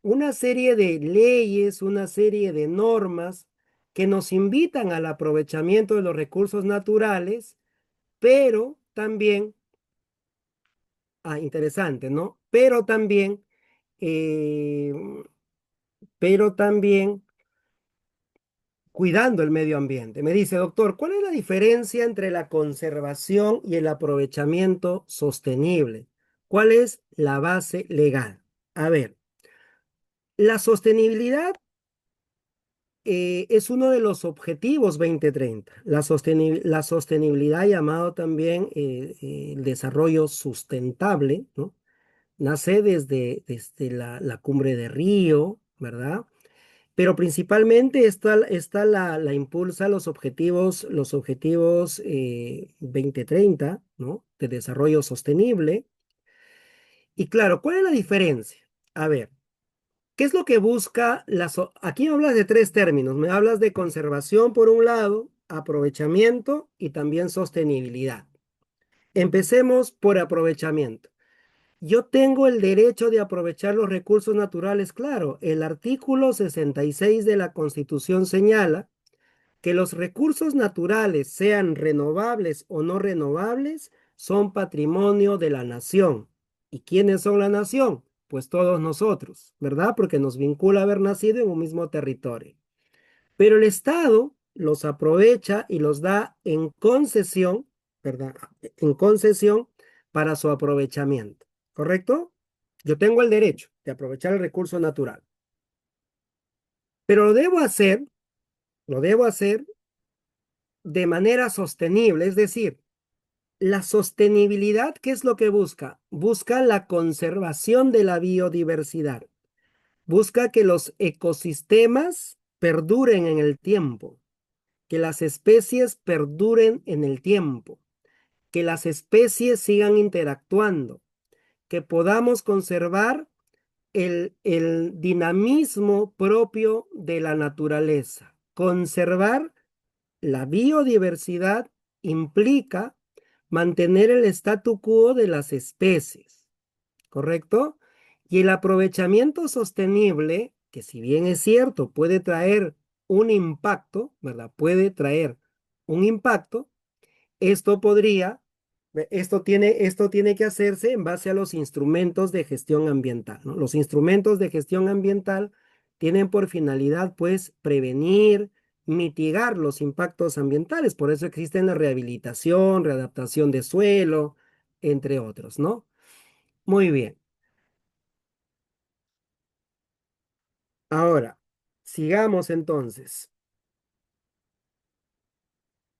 una serie de leyes, una serie de normas que nos invitan al aprovechamiento de los recursos naturales, pero también, interesante, ¿no? Eh, pero también cuidando el medio ambiente. Me dice, doctor, ¿cuál es la diferencia entre la conservación y el aprovechamiento sostenible? ¿Cuál es la base legal? A ver, la sostenibilidad es uno de los objetivos 2030. La sostenibilidad, llamado también el desarrollo sustentable, ¿no? Nace desde la cumbre de Río, ¿verdad? Pero principalmente esta la impulsa los objetivos 2030, ¿no? De desarrollo sostenible. Y claro, ¿cuál es la diferencia? A ver, ¿qué es lo que busca aquí me hablas de tres términos. Me hablas de conservación por un lado, aprovechamiento y también sostenibilidad. Empecemos por aprovechamiento. Yo tengo el derecho de aprovechar los recursos naturales, claro. El artículo 66 de la Constitución señala que los recursos naturales, sean renovables o no renovables, son patrimonio de la nación. ¿Y quiénes son la nación? Pues todos nosotros, ¿verdad? Porque nos vincula haber nacido en un mismo territorio. Pero el Estado los aprovecha y los da en concesión, ¿verdad? En concesión para su aprovechamiento, ¿correcto? Yo tengo el derecho de aprovechar el recurso natural, pero lo debo hacer de manera sostenible, es decir, la sostenibilidad, ¿qué es lo que busca? Busca la conservación de la biodiversidad. Busca que los ecosistemas perduren en el tiempo, que las especies perduren en el tiempo, que las especies sigan interactuando, que podamos conservar el dinamismo propio de la naturaleza. Conservar la biodiversidad implica mantener el statu quo de las especies, ¿correcto? Y el aprovechamiento sostenible, que si bien es cierto, puede traer un impacto, ¿verdad? Puede traer un impacto. Esto podría, esto tiene que hacerse en base a los instrumentos de gestión ambiental, ¿no? Los instrumentos de gestión ambiental tienen por finalidad, pues, prevenir, mitigar los impactos ambientales. Por eso existen la rehabilitación, readaptación de suelo, entre otros, ¿no? Muy bien. Ahora, sigamos entonces.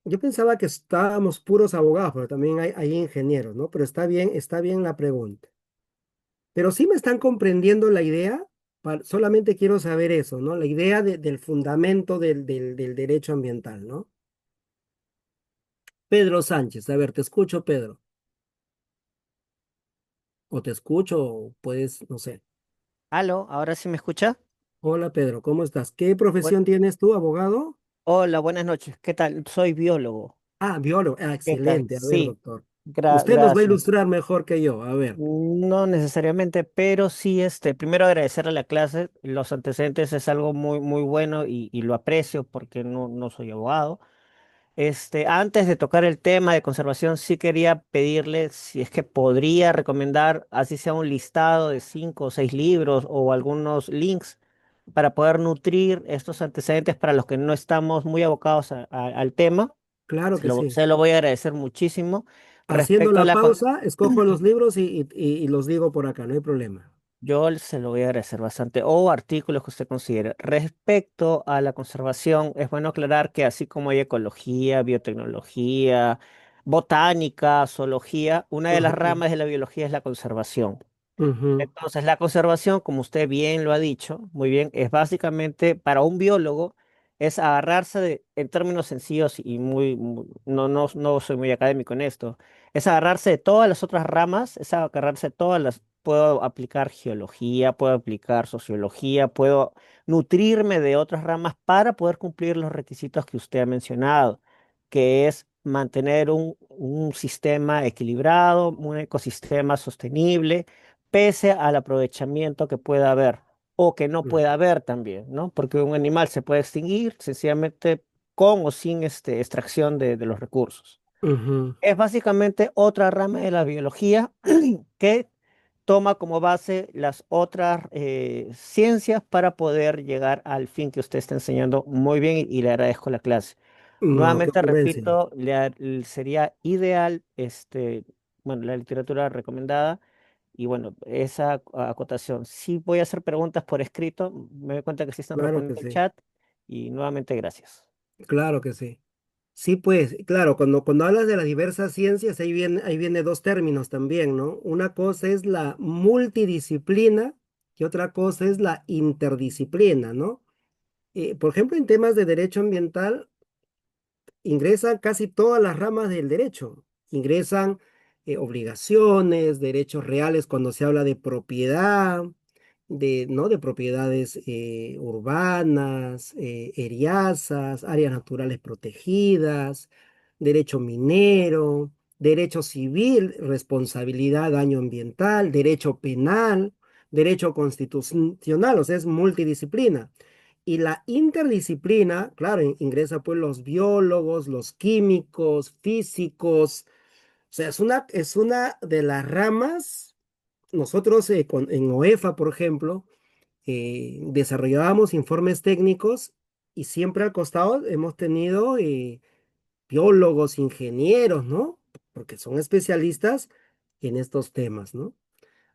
Yo pensaba que estábamos puros abogados, pero también hay ingenieros, ¿no? Pero está bien la pregunta. Pero sí me están comprendiendo la idea, solamente quiero saber eso, ¿no? La idea del fundamento del derecho ambiental, ¿no? Pedro Sánchez, a ver, te escucho, Pedro. O te escucho, o puedes, no sé. Aló, ¿ahora sí me escucha? Hola, Pedro, ¿cómo estás? ¿Qué Buen- profesión tienes tú, abogado? Hola, buenas noches. ¿Qué tal? Soy biólogo. Ah, biólogo. Ah, ¿Qué tal? excelente. A ver, Sí, doctor. Usted nos va a gracias. ilustrar mejor que yo. A ver. No necesariamente, pero sí, primero agradecer a la clase. Los antecedentes es algo muy, muy bueno y lo aprecio porque no soy abogado. Antes de tocar el tema de conservación, sí quería pedirle si es que podría recomendar, así sea un listado de 5 o 6 libros o algunos links para poder nutrir estos antecedentes para los que no estamos muy abocados al tema. Claro que sí. Se lo voy a agradecer muchísimo. Haciendo Respecto a la la... con- pausa, escojo los libros y los digo por acá, no hay problema. Yo se lo voy a agradecer bastante. O artículos que usted considere. Respecto a la conservación, es bueno aclarar que así como hay ecología, biotecnología, botánica, zoología, una de las Ujú, ramas de la biología es la conservación. ujú, Entonces, la conservación, como usted bien lo ha dicho, muy bien, es básicamente para un biólogo, es agarrarse en términos sencillos y no soy muy académico en esto, es agarrarse de todas las otras ramas, es agarrarse de todas las, puedo aplicar geología, puedo aplicar sociología, puedo nutrirme de otras ramas para poder cumplir los requisitos que usted ha mencionado, que es mantener un sistema equilibrado, un ecosistema sostenible pese al aprovechamiento que pueda haber o que no ujú, pueda haber también, ¿no? Porque un animal se puede extinguir sencillamente con o sin extracción de los recursos. ujú, Es básicamente otra rama de la biología que toma como base las otras ciencias para poder llegar al fin que usted está enseñando muy bien y le agradezco la clase. No, qué Nuevamente ocurrencia. repito, sería ideal, bueno, la literatura recomendada y bueno, esa acotación. Sí voy a hacer preguntas por escrito, me doy cuenta que sí están Claro que respondiendo el sí, chat y nuevamente gracias. claro que sí. Sí, pues, claro, cuando hablas de las diversas ciencias, ahí viene dos términos también, ¿no? Una cosa es la multidisciplina y otra cosa es la interdisciplina, ¿no? Por ejemplo, en temas de derecho ambiental, ingresan casi todas las ramas del derecho. Ingresan obligaciones, derechos reales cuando se habla de propiedad, ¿no? De propiedades urbanas, eriazas, áreas naturales protegidas, derecho minero, derecho civil, responsabilidad, daño ambiental, derecho penal, derecho constitucional, o sea, es multidisciplina. Y la interdisciplina, claro, ingresa pues los biólogos, los químicos, físicos, o sea, es una de las ramas. Nosotros en OEFA, por ejemplo, desarrollábamos informes técnicos y siempre al costado hemos tenido biólogos, ingenieros, ¿no? Porque son especialistas en estos temas, ¿no?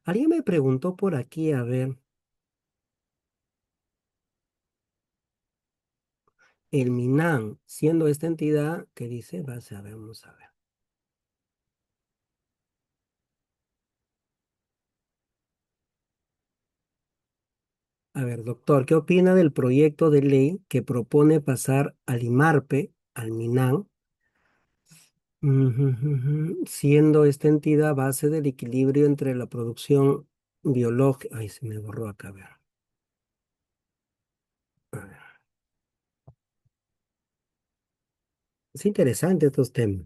Alguien me preguntó por aquí, a ver, el MINAN, siendo esta entidad que dice, a ver, vamos a ver. A ver, doctor, ¿qué opina del proyecto de ley que propone pasar al IMARPE, al MINAN, siendo esta entidad base del equilibrio entre la producción biológica? Ay, se me borró acá, a ver. A ver. Es interesante estos temas.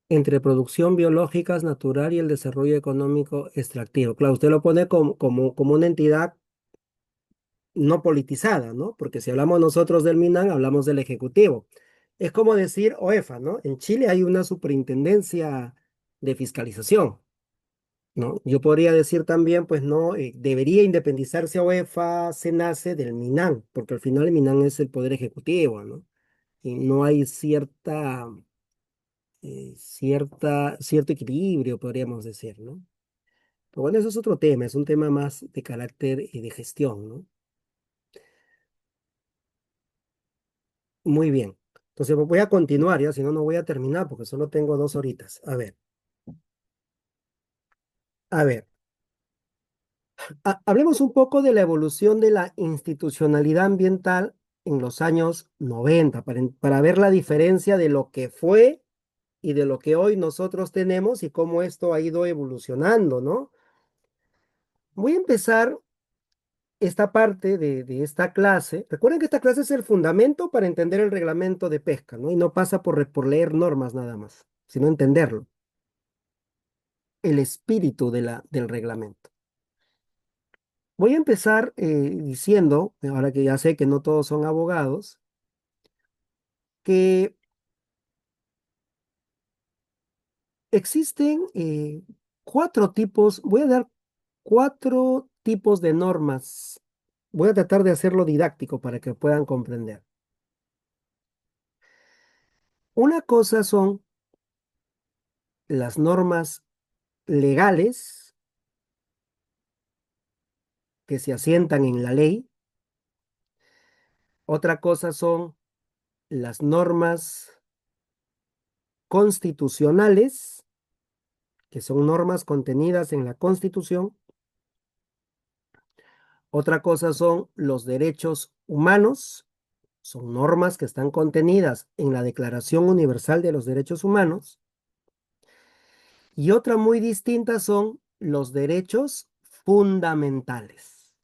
Entre producción biológica natural y el desarrollo económico extractivo. Claro, usted lo pone como una entidad no politizada, ¿no? Porque si hablamos nosotros del MINAN, hablamos del Ejecutivo. Es como decir OEFA, ¿no? En Chile hay una superintendencia de fiscalización, ¿no? Yo podría decir también, pues, no, debería independizarse OEFA, SENACE del MINAN, porque al final el MINAN es el poder ejecutivo, ¿no? Y no hay cierto equilibrio, podríamos decir, ¿no? Pero bueno, eso es otro tema, es un tema más de carácter y de gestión, ¿no? Muy bien. Entonces voy a continuar ya, si no, no voy a terminar porque solo tengo 2 horitas. A ver, hablemos un poco de la evolución de la institucionalidad ambiental en los años 90 para ver la diferencia de lo que fue y de lo que hoy nosotros tenemos y cómo esto ha ido evolucionando, ¿no? Voy a empezar esta parte de esta clase. Recuerden que esta clase es el fundamento para entender el reglamento de pesca, ¿no? Y no pasa por leer normas nada más, sino entenderlo, el espíritu del reglamento. Voy a empezar diciendo, ahora que ya sé que no todos son abogados, que existen 4 tipos, voy a dar 4 tipos de normas. Voy a tratar de hacerlo didáctico para que puedan comprender. Una cosa son las normas legales que se asientan en la ley. Otra cosa son las normas constitucionales, que son normas contenidas en la Constitución. Otra cosa son los derechos humanos, son normas que están contenidas en la Declaración Universal de los Derechos Humanos. Y otra muy distinta son los derechos fundamentales.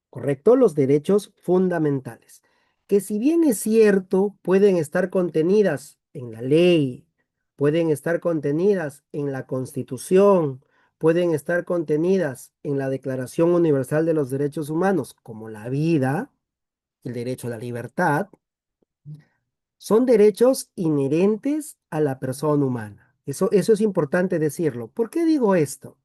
¿Correcto? Los derechos fundamentales, que si bien es cierto, pueden estar contenidas en la ley, pueden estar contenidas en la Constitución, pueden estar contenidas en la Declaración Universal de los Derechos Humanos, como la vida, el derecho a la libertad, son derechos inherentes a la persona humana. Eso es importante decirlo. ¿Por qué digo esto?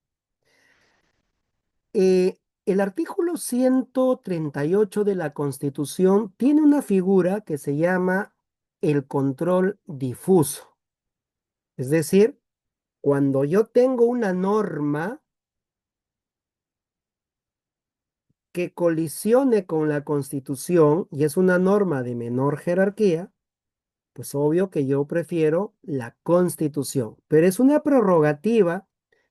El artículo 138 de la Constitución tiene una figura que se llama el control difuso. Es decir, cuando yo tengo una norma que colisione con la Constitución y es una norma de menor jerarquía, pues obvio que yo prefiero la Constitución, pero es una prerrogativa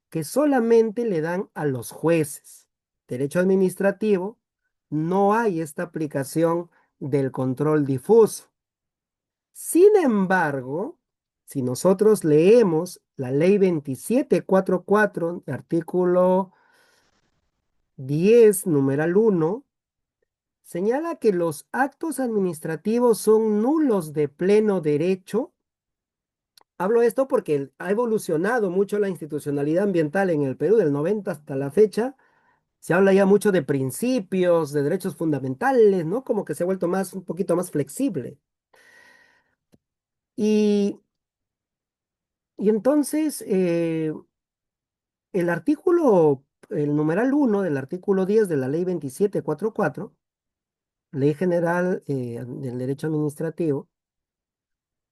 que solamente le dan a los jueces. Derecho administrativo, no hay esta aplicación del control difuso. Sin embargo, si nosotros leemos la ley 2744, artículo 10, numeral 1, señala que los actos administrativos son nulos de pleno derecho. Hablo esto porque ha evolucionado mucho la institucionalidad ambiental en el Perú del 90 hasta la fecha. Se habla ya mucho de principios, de derechos fundamentales, ¿no? Como que se ha vuelto un poquito más flexible. Y, y entonces, el numeral 1 del artículo 10 de la ley 2744, Ley General del Derecho Administrativo,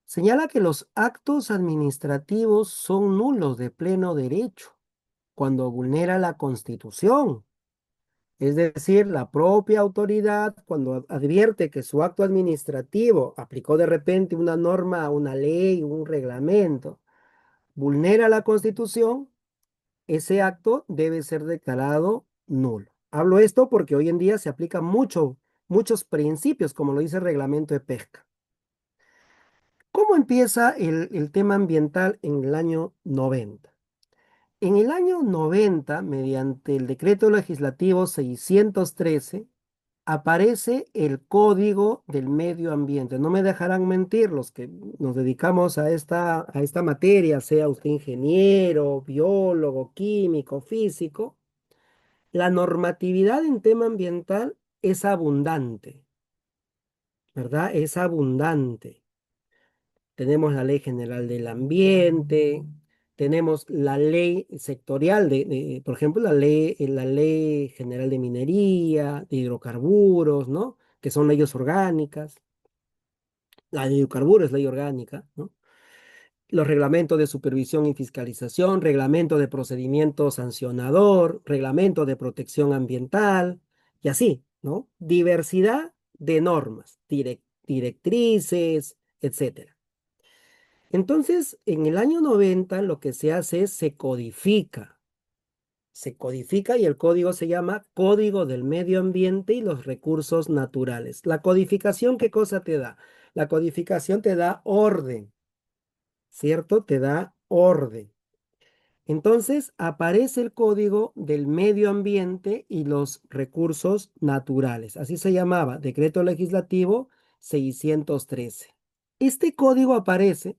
señala que los actos administrativos son nulos de pleno derecho cuando vulnera la Constitución. Es decir, la propia autoridad, cuando advierte que su acto administrativo aplicó de repente una norma, una ley, un reglamento, vulnera la Constitución, ese acto debe ser declarado nulo. Hablo esto porque hoy en día se aplican muchos principios, como lo dice el reglamento de pesca. ¿Cómo empieza el tema ambiental en el año 90? En el año 90, mediante el decreto legislativo 613, aparece el Código del Medio Ambiente. No me dejarán mentir los que nos dedicamos a esta materia, sea usted ingeniero, biólogo, químico, físico. La normatividad en tema ambiental es abundante, ¿verdad? Es abundante. Tenemos la Ley General del Ambiente, tenemos la ley sectorial por ejemplo, la ley General de Minería, de hidrocarburos, ¿no? Que son leyes orgánicas. La de hidrocarburos es ley orgánica, ¿no? Los reglamentos de supervisión y fiscalización, reglamento de procedimiento sancionador, reglamento de protección ambiental, y así, ¿no? Diversidad de normas, directrices, etcétera. Entonces, en el año 90 lo que se hace es se codifica y el código se llama Código del Medio Ambiente y los Recursos Naturales. La codificación, ¿qué cosa te da? La codificación te da orden, ¿cierto? Te da orden. Entonces aparece el Código del Medio Ambiente y los Recursos Naturales. Así se llamaba, Decreto Legislativo 613. Este código aparece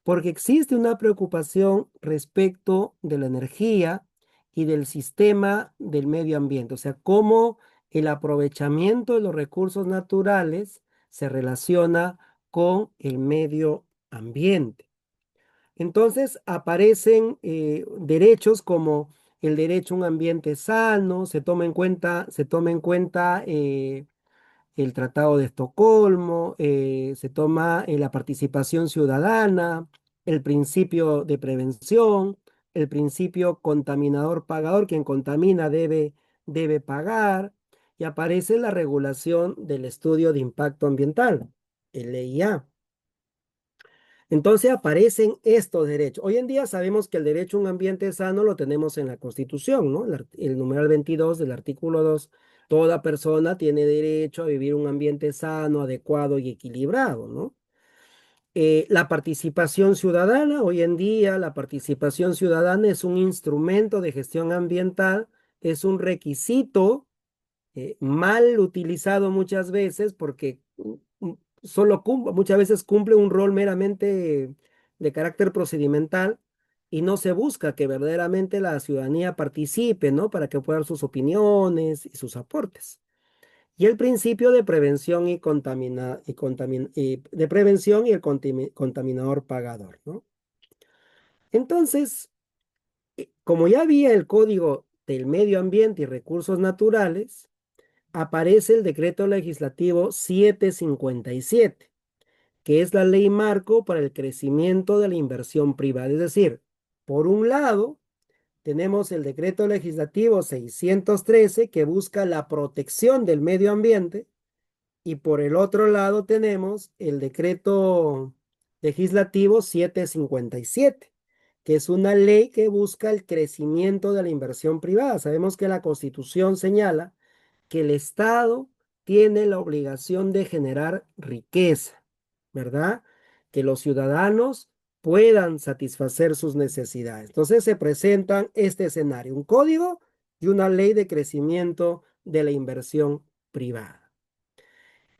porque existe una preocupación respecto de la energía y del sistema del medio ambiente, o sea, cómo el aprovechamiento de los recursos naturales se relaciona con el medio ambiente. Entonces aparecen derechos como el derecho a un ambiente sano, se toma en cuenta el Tratado de Estocolmo, se toma la participación ciudadana, el principio de prevención, el principio contaminador-pagador, quien contamina debe pagar, y aparece la regulación del estudio de impacto ambiental, el EIA. Entonces aparecen estos derechos. Hoy en día sabemos que el derecho a un ambiente sano lo tenemos en la Constitución, ¿no? El numeral 22 del artículo 2. Toda persona tiene derecho a vivir un ambiente sano, adecuado y equilibrado, ¿no? La participación ciudadana, hoy en día la participación ciudadana es un instrumento de gestión ambiental, es un requisito mal utilizado muchas veces porque muchas veces cumple un rol meramente de carácter procedimental y no se busca que verdaderamente la ciudadanía participe, ¿no? Para que pueda dar sus opiniones y sus aportes. Y el principio de prevención de prevención y el contaminador pagador, ¿no? Entonces, como ya había el Código del Medio Ambiente y Recursos Naturales, aparece el decreto legislativo 757, que es la ley marco para el crecimiento de la inversión privada. Es decir, por un lado, tenemos el decreto legislativo 613 que busca la protección del medio ambiente y por el otro lado tenemos el decreto legislativo 757, que es una ley que busca el crecimiento de la inversión privada. Sabemos que la Constitución señala que el Estado tiene la obligación de generar riqueza, ¿verdad? Que los ciudadanos puedan satisfacer sus necesidades. Entonces se presentan este escenario, un código y una ley de crecimiento de la inversión privada.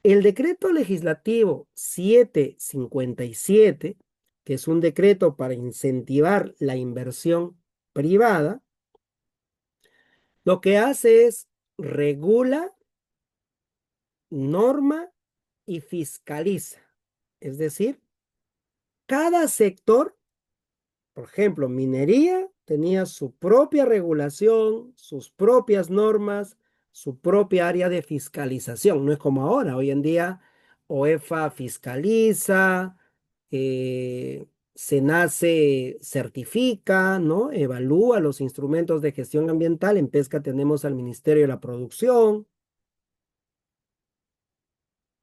El decreto legislativo 757, que es un decreto para incentivar la inversión privada, lo que hace es regula, norma y fiscaliza. Es decir, cada sector, por ejemplo, minería tenía su propia regulación, sus propias normas, su propia área de fiscalización. No es como ahora. Hoy en día, OEFA fiscaliza, SENACE certifica, ¿no? Evalúa los instrumentos de gestión ambiental. En pesca tenemos al Ministerio de la Producción.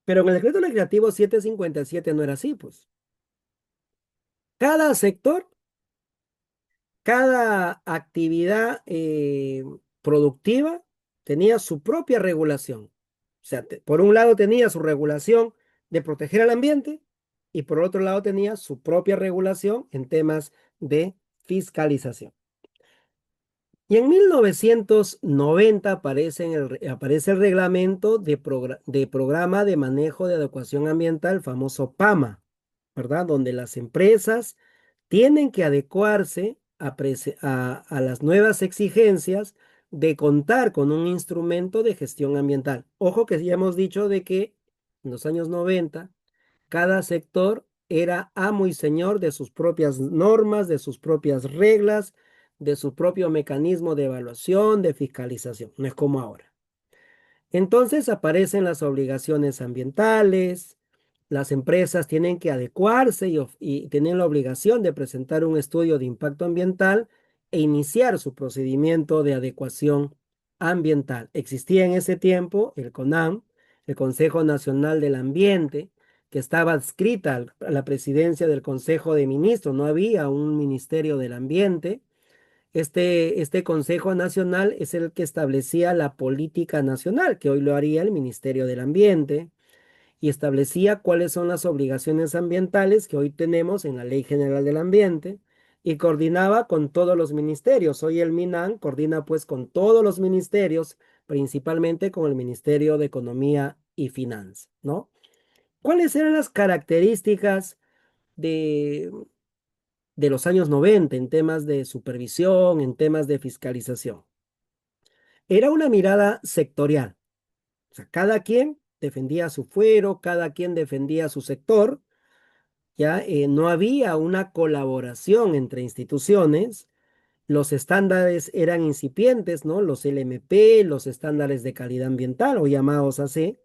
Pero en el decreto legislativo 757 no era así, pues. Cada sector Cada actividad productiva tenía su propia regulación. O sea, por un lado tenía su regulación de proteger al ambiente y por otro lado tenía su propia regulación en temas de fiscalización. Y en 1990 aparece el reglamento de programa de manejo de adecuación ambiental, famoso PAMA, ¿verdad? Donde las empresas tienen que adecuarse a las nuevas exigencias de contar con un instrumento de gestión ambiental. Ojo que ya hemos dicho de que en los años 90 cada sector era amo y señor de sus propias normas, de sus propias reglas, de su propio mecanismo de evaluación, de fiscalización. No es como ahora. Entonces aparecen las obligaciones ambientales, las empresas tienen que adecuarse y tienen la obligación de presentar un estudio de impacto ambiental e iniciar su procedimiento de adecuación ambiental. Existía en ese tiempo el CONAM, el Consejo Nacional del Ambiente, que estaba adscrita a la presidencia del Consejo de Ministros, no había un Ministerio del Ambiente. Este Consejo Nacional es el que establecía la política nacional, que hoy lo haría el Ministerio del Ambiente, y establecía cuáles son las obligaciones ambientales que hoy tenemos en la Ley General del Ambiente, y coordinaba con todos los ministerios. Hoy el MINAM coordina pues con todos los ministerios, principalmente con el Ministerio de Economía y Finanzas, ¿no? ¿Cuáles eran las características de, de los años 90 en temas de supervisión, en temas de fiscalización? Era una mirada sectorial. O sea, cada quien defendía su fuero, cada quien defendía su sector, ya no había una colaboración entre instituciones, los estándares eran incipientes, ¿no? Los LMP, los estándares de calidad ambiental o llamados así,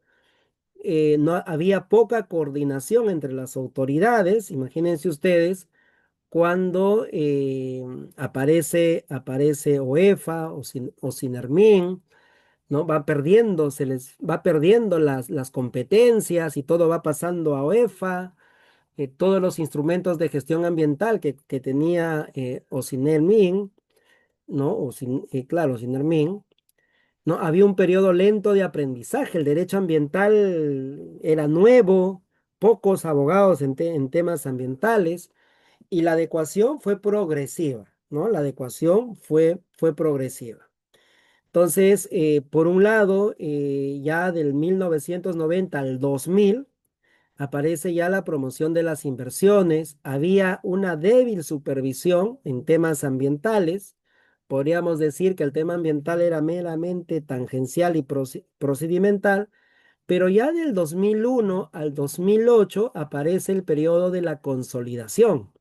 no había poca coordinación entre las autoridades, imagínense ustedes, cuando aparece OEFA o Sinermin, ¿no? Va perdiendo, se les va perdiendo las competencias y todo va pasando a OEFA, todos los instrumentos de gestión ambiental que tenía Osinermin, ¿no? Claro, Osinermin, ¿no? Había un periodo lento de aprendizaje, el derecho ambiental era nuevo, pocos abogados en temas ambientales y la adecuación fue progresiva, ¿no? La adecuación fue progresiva. Entonces, por un lado, ya del 1990 al 2000, aparece ya la promoción de las inversiones. Había una débil supervisión en temas ambientales. Podríamos decir que el tema ambiental era meramente tangencial y procedimental, pero ya del 2001 al 2008 aparece el periodo de la consolidación,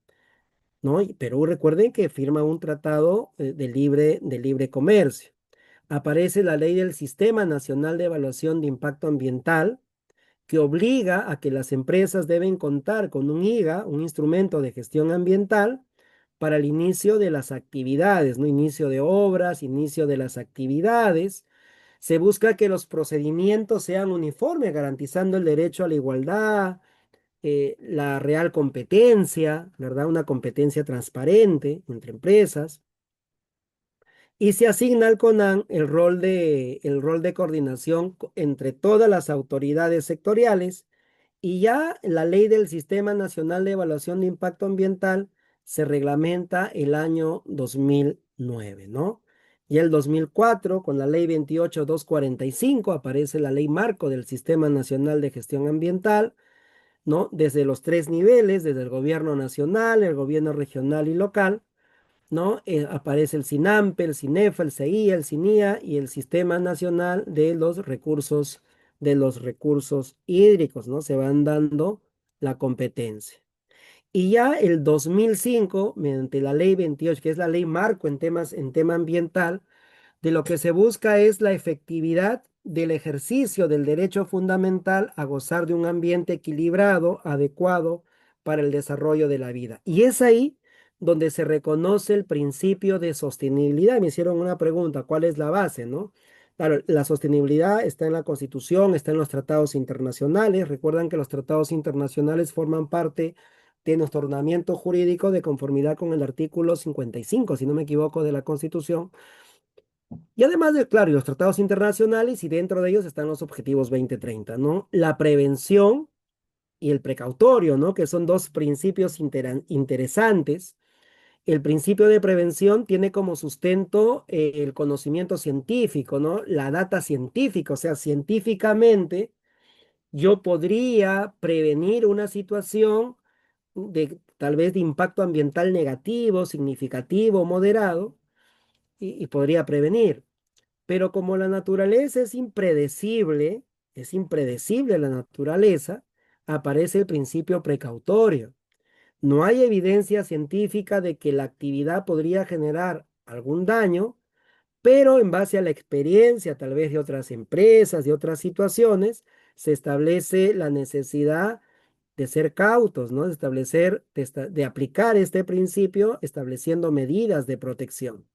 ¿no? Perú, recuerden que firma un tratado de libre comercio. Aparece la ley del Sistema Nacional de Evaluación de Impacto Ambiental, que obliga a que las empresas deben contar con un IGA, un instrumento de gestión ambiental, para el inicio de las actividades, ¿no? Inicio de obras, inicio de las actividades. Se busca que los procedimientos sean uniformes, garantizando el derecho a la igualdad, la real competencia, ¿verdad? Una competencia transparente entre empresas. Y se asigna al CONAN el rol de coordinación entre todas las autoridades sectoriales y ya la ley del Sistema Nacional de Evaluación de Impacto Ambiental se reglamenta el año 2009, ¿no? Y el 2004, con la ley 28245, aparece la ley marco del Sistema Nacional de Gestión Ambiental, ¿no? Desde los tres niveles, desde el gobierno nacional, el gobierno regional y local, ¿no? Aparece el SINAMPE, el CINEFA, el CEIA, el CINIA y el Sistema Nacional de los recursos hídricos, ¿no? Se van dando la competencia. Y ya el 2005, mediante la ley 28, que es la ley marco en tema ambiental, de lo que se busca es la efectividad del ejercicio del derecho fundamental a gozar de un ambiente equilibrado, adecuado para el desarrollo de la vida. Y es ahí donde se reconoce el principio de sostenibilidad. Me hicieron una pregunta, ¿cuál es la base, no? Claro, la sostenibilidad está en la Constitución, está en los tratados internacionales. Recuerdan que los tratados internacionales forman parte de nuestro ordenamiento jurídico de conformidad con el artículo 55, si no me equivoco, de la Constitución. Y además de, claro, y los tratados internacionales y dentro de ellos están los objetivos 2030, ¿no? La prevención y el precautorio, ¿no? Que son dos principios interesantes. El principio de prevención tiene como sustento el conocimiento científico, ¿no? La data científica, o sea, científicamente yo podría prevenir una situación de tal vez de impacto ambiental negativo, significativo, moderado, y podría prevenir. Pero como la naturaleza es impredecible la naturaleza, aparece el principio precautorio. No hay evidencia científica de que la actividad podría generar algún daño, pero en base a la experiencia tal vez de otras empresas, de otras situaciones, se establece la necesidad de ser cautos, ¿no? De establecer, de aplicar este principio estableciendo medidas de protección.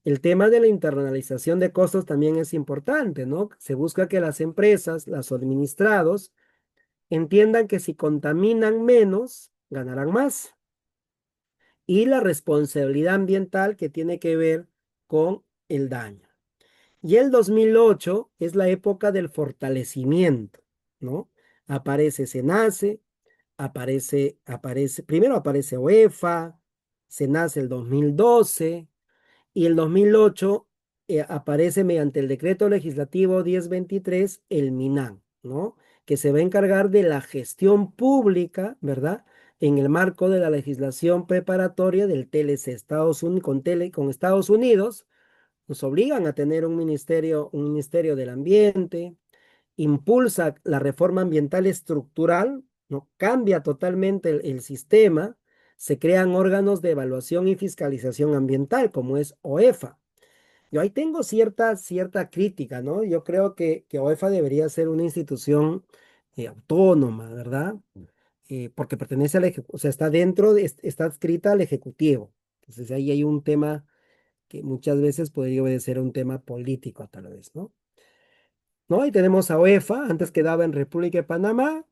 El tema de la internalización de costos también es importante, ¿no? Se busca que las empresas, los administrados, entiendan que si contaminan menos, ganarán más. Y la responsabilidad ambiental que tiene que ver con el daño. Y el 2008 es la época del fortalecimiento, ¿no? Aparece SENACE, primero aparece OEFA, SENACE el 2012 y el 2008 aparece mediante el decreto legislativo 1023 el MINAN, ¿no? Que se va a encargar de la gestión pública, ¿verdad? En el marco de la legislación preparatoria del TLC, con Estados Unidos, nos obligan a tener un ministerio del ambiente, impulsa la reforma ambiental estructural, ¿no? Cambia totalmente el sistema, se crean órganos de evaluación y fiscalización ambiental, como es OEFA. Yo ahí tengo cierta crítica, ¿no? Yo creo que OEFA debería ser una institución autónoma, ¿verdad? Porque pertenece al Ejecutivo, o sea, está adscrita al Ejecutivo. Entonces ahí hay un tema que muchas veces podría obedecer a un tema político, tal vez, ¿no? ¿No? Y tenemos a OEFA, antes quedaba en República de Panamá,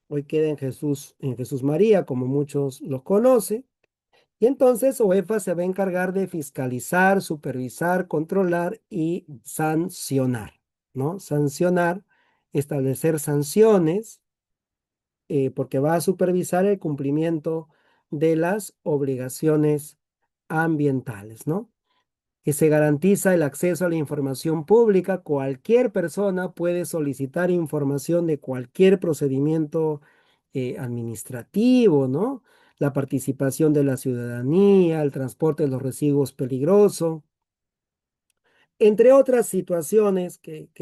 hoy queda en Jesús María, como muchos lo conocen. Y entonces OEFA se va a encargar de fiscalizar, supervisar, controlar y sancionar, ¿no? Sancionar, establecer sanciones, porque va a supervisar el cumplimiento de las obligaciones ambientales, ¿no? Que se garantiza el acceso a la información pública. Cualquier persona puede solicitar información de cualquier procedimiento administrativo, ¿no? La participación de la ciudadanía, el transporte de los residuos peligrosos, entre otras situaciones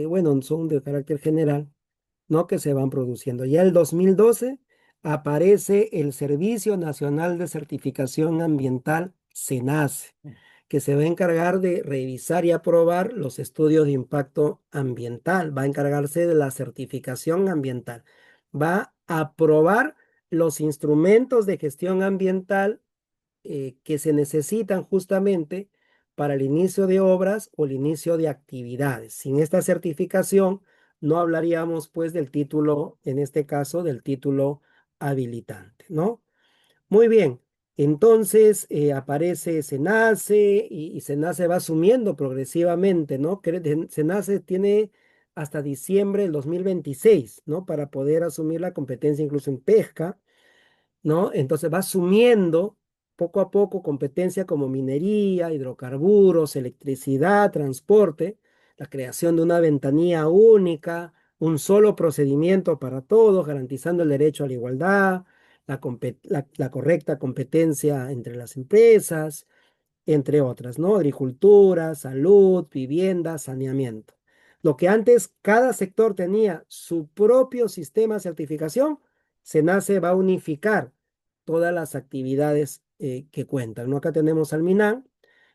bueno, son de carácter general, ¿no? Que se van produciendo. Ya el 2012 aparece el Servicio Nacional de Certificación Ambiental, SENACE, que se va a encargar de revisar y aprobar los estudios de impacto ambiental, va a encargarse de la certificación ambiental, va a aprobar los instrumentos de gestión ambiental que se necesitan justamente para el inicio de obras o el inicio de actividades. Sin esta certificación, no hablaríamos pues del título, en este caso, del título habilitante, ¿no? Muy bien. Entonces aparece SENACE y SENACE va asumiendo progresivamente, ¿no? SENACE tiene hasta diciembre del 2026, ¿no? Para poder asumir la competencia incluso en pesca, ¿no? Entonces va asumiendo poco a poco competencia como minería, hidrocarburos, electricidad, transporte, la creación de una ventanilla única, un solo procedimiento para todos, garantizando el derecho a la igualdad, la correcta competencia entre las empresas, entre otras, ¿no? Agricultura, salud, vivienda, saneamiento. Lo que antes cada sector tenía su propio sistema de certificación, SENACE va a unificar todas las actividades que cuentan, ¿no? Acá tenemos al MINAN,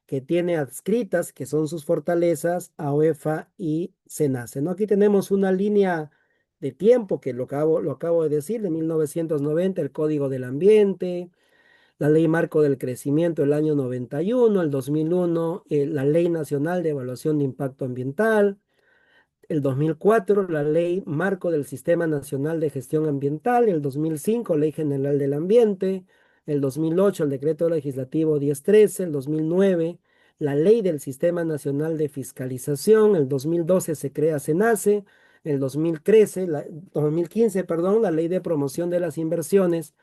que tiene adscritas, que son sus fortalezas, a OEFA y SENACE, ¿no? Aquí tenemos una línea de tiempo que lo acabo de decir, de 1990, el Código del Ambiente, la Ley Marco del Crecimiento el año 91, el 2001, la Ley Nacional de Evaluación de Impacto Ambiental, el 2004 la Ley Marco del Sistema Nacional de Gestión Ambiental, el 2005 Ley General del Ambiente, el 2008 el Decreto Legislativo 1013, el 2009 la Ley del Sistema Nacional de Fiscalización, el 2012 se crea SENACE, el 2015, perdón, la Ley de Promoción de las Inversiones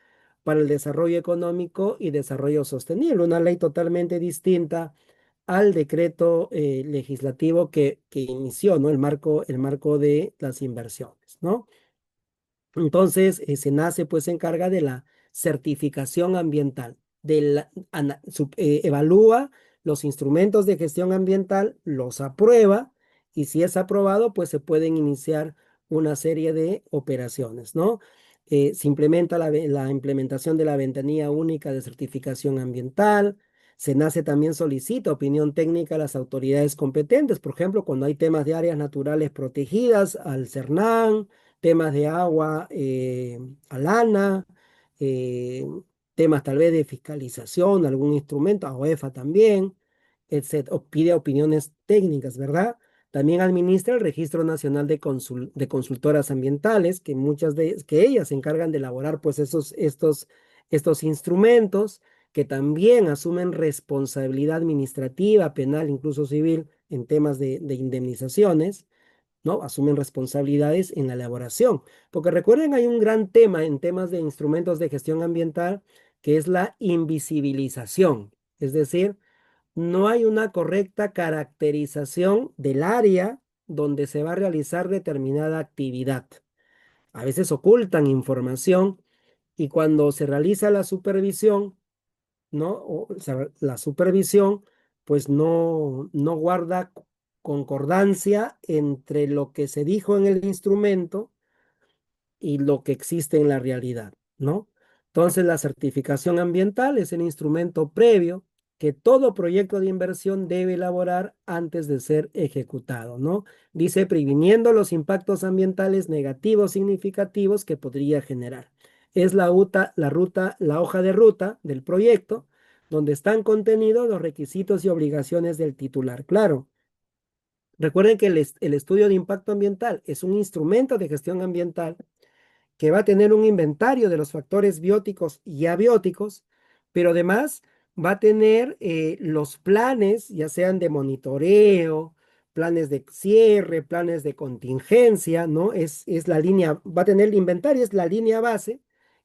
para el Desarrollo Económico y Desarrollo Sostenible, una ley totalmente distinta al decreto legislativo que inició, ¿no? El marco de las inversiones, ¿no? Entonces, SENACE pues se encarga de la certificación ambiental, evalúa los instrumentos de gestión ambiental, los aprueba y si es aprobado, pues se pueden iniciar una serie de operaciones, ¿no? Se implementa la implementación de la ventanilla única de certificación ambiental. SENACE también solicita opinión técnica a las autoridades competentes, por ejemplo, cuando hay temas de áreas naturales protegidas, al CERNAN, temas de agua a lana, eh, temas tal vez de fiscalización, algún instrumento, a OEFA también, etc. Pide opiniones técnicas, ¿verdad? También administra el Registro Nacional de Consultoras Ambientales, que que ellas se encargan de elaborar pues estos instrumentos, que también asumen responsabilidad administrativa, penal, incluso civil, en temas de indemnizaciones. ¿No? Asumen responsabilidades en la elaboración. Porque recuerden, hay un gran tema en temas de instrumentos de gestión ambiental, que es la invisibilización. Es decir, no hay una correcta caracterización del área donde se va a realizar determinada actividad. A veces ocultan información y cuando se realiza la supervisión, ¿no? O sea, la supervisión, pues no guarda concordancia entre lo que se dijo en el instrumento y lo que existe en la realidad, ¿no? Entonces, la certificación ambiental es el instrumento previo que todo proyecto de inversión debe elaborar antes de ser ejecutado, ¿no? Dice, previniendo los impactos ambientales negativos significativos que podría generar. Es la hoja de ruta del proyecto donde están contenidos los requisitos y obligaciones del titular. Claro, recuerden que el estudio de impacto ambiental es un instrumento de gestión ambiental que va a tener un inventario de los factores bióticos y abióticos, pero además va a tener los planes, ya sean de monitoreo, planes de cierre, planes de contingencia, ¿no? Es la línea, va a tener el inventario, es la línea base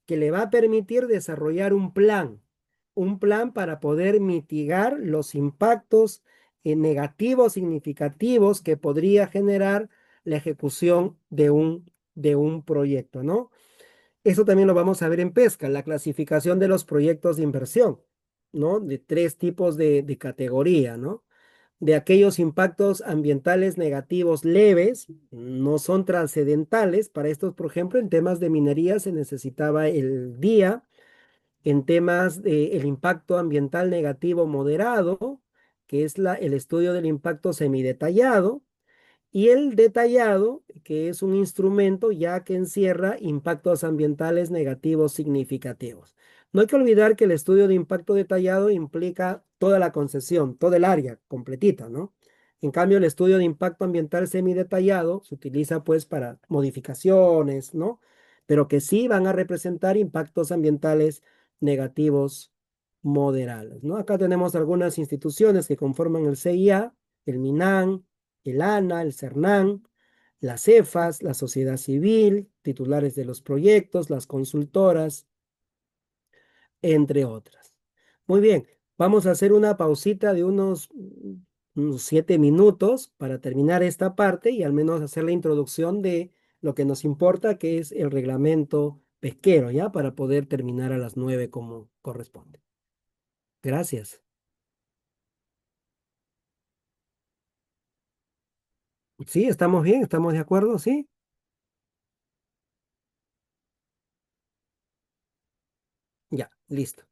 que le va a permitir desarrollar un plan para poder mitigar los impactos negativos significativos que podría generar la ejecución de un proyecto, ¿no? Eso también lo vamos a ver en pesca, la clasificación de los proyectos de inversión, ¿no? De tres tipos de categoría, ¿no? De aquellos impactos ambientales negativos leves, no son trascendentales. Para estos, por ejemplo, en temas de minería se necesitaba el día, en temas de el impacto ambiental negativo moderado, que es el estudio del impacto semidetallado, y el detallado, que es un instrumento ya que encierra impactos ambientales negativos significativos. No hay que olvidar que el estudio de impacto detallado implica toda la concesión, todo el área completita, ¿no? En cambio, el estudio de impacto ambiental semidetallado se utiliza pues para modificaciones, ¿no? Pero que sí van a representar impactos ambientales negativos moderados, ¿no? Acá tenemos algunas instituciones que conforman el CIA, el MINAN, el ANA, el CERNAN, las CEFAS, la sociedad civil, titulares de los proyectos, las consultoras, entre otras. Muy bien, vamos a hacer una pausita de unos 7 minutos para terminar esta parte y al menos hacer la introducción de lo que nos importa, que es el reglamento pesquero, ¿ya? Para poder terminar a las 9 como corresponde. Gracias. Sí, estamos bien, estamos de acuerdo, sí. Ya, listo.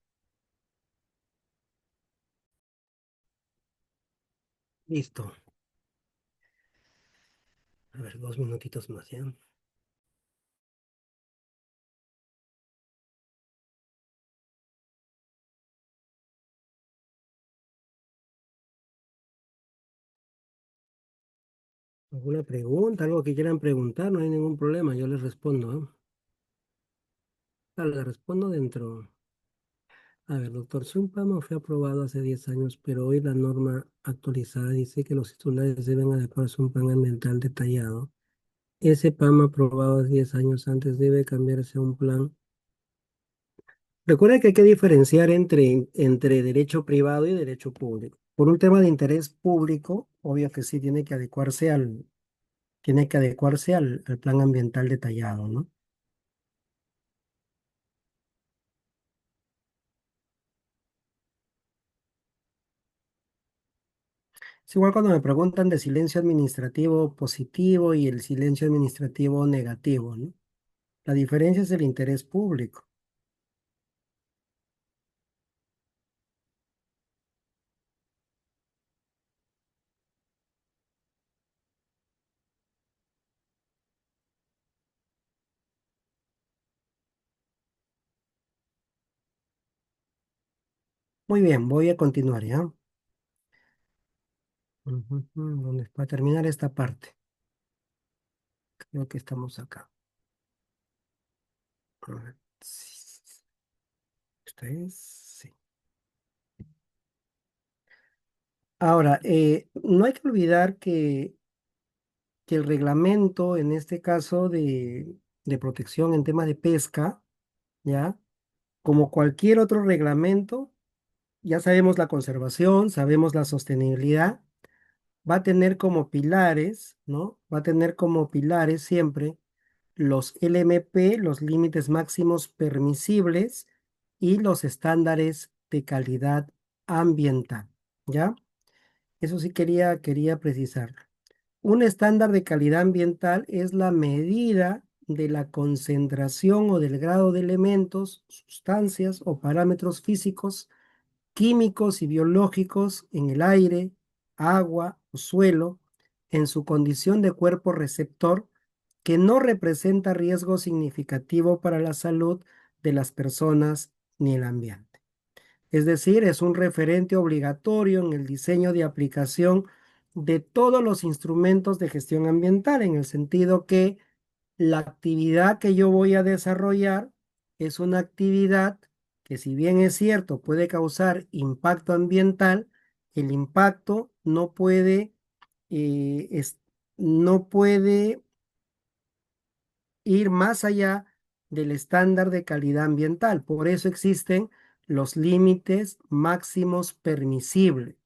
Listo. A ver, 2 minutitos más, ¿ya? ¿Alguna pregunta? ¿Algo que quieran preguntar? No hay ningún problema, yo les respondo, ¿eh? Les respondo dentro. A ver, doctor, si un PAMA fue aprobado hace 10 años, pero hoy la norma actualizada dice que los titulares deben adecuarse a un plan ambiental detallado. Ese PAMA aprobado hace 10 años antes debe cambiarse a un plan. Recuerda que hay que diferenciar entre derecho privado y derecho público. Por un tema de interés público, obvio que sí tiene que adecuarse al plan ambiental detallado, ¿no? Es igual cuando me preguntan de silencio administrativo positivo y el silencio administrativo negativo, ¿no? La diferencia es el interés público. Muy bien, voy a continuar, ¿ya? Donde para terminar esta parte. Creo que estamos acá. A ver, sí, ustedes, sí. Ahora, no hay que olvidar que el reglamento, en este caso de protección en temas de pesca, ¿ya? Como cualquier otro reglamento, ya sabemos la conservación, sabemos la sostenibilidad, va a tener como pilares, ¿no? Va a tener como pilares siempre los LMP, los límites máximos permisibles y los estándares de calidad ambiental, ¿ya? Eso sí quería precisar. Un estándar de calidad ambiental es la medida de la concentración o del grado de elementos, sustancias o parámetros físicos, químicos y biológicos en el aire, agua o suelo, en su condición de cuerpo receptor, que no representa riesgo significativo para la salud de las personas ni el ambiente. Es decir, es un referente obligatorio en el diseño de aplicación de todos los instrumentos de gestión ambiental, en el sentido que la actividad que yo voy a desarrollar es una actividad que, si bien es cierto, puede causar impacto ambiental, el impacto eh, es- no puede ir más allá del estándar de calidad ambiental. Por eso existen los límites máximos permisibles.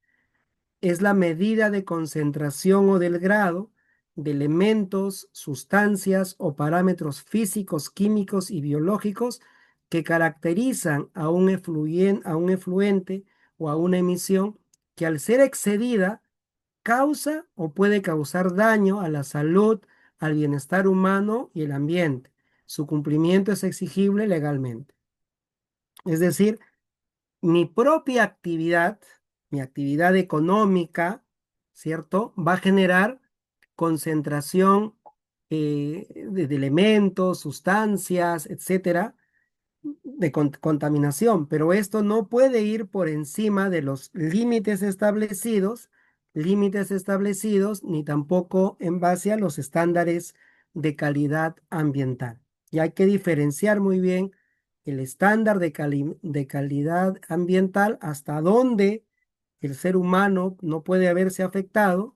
Es la medida de concentración o del grado de elementos, sustancias o parámetros físicos, químicos y biológicos que caracterizan a un efluente o a una emisión que, al ser excedida, causa o puede causar daño a la salud, al bienestar humano y el ambiente. Su cumplimiento es exigible legalmente. Es decir, mi propia actividad, mi actividad económica, ¿cierto? Va a generar concentración de elementos, sustancias, etcétera, de contaminación, pero esto no puede ir por encima de los límites establecidos, ni tampoco en base a los estándares de calidad ambiental. Y hay que diferenciar muy bien el estándar de calidad ambiental, hasta dónde el ser humano no puede verse afectado,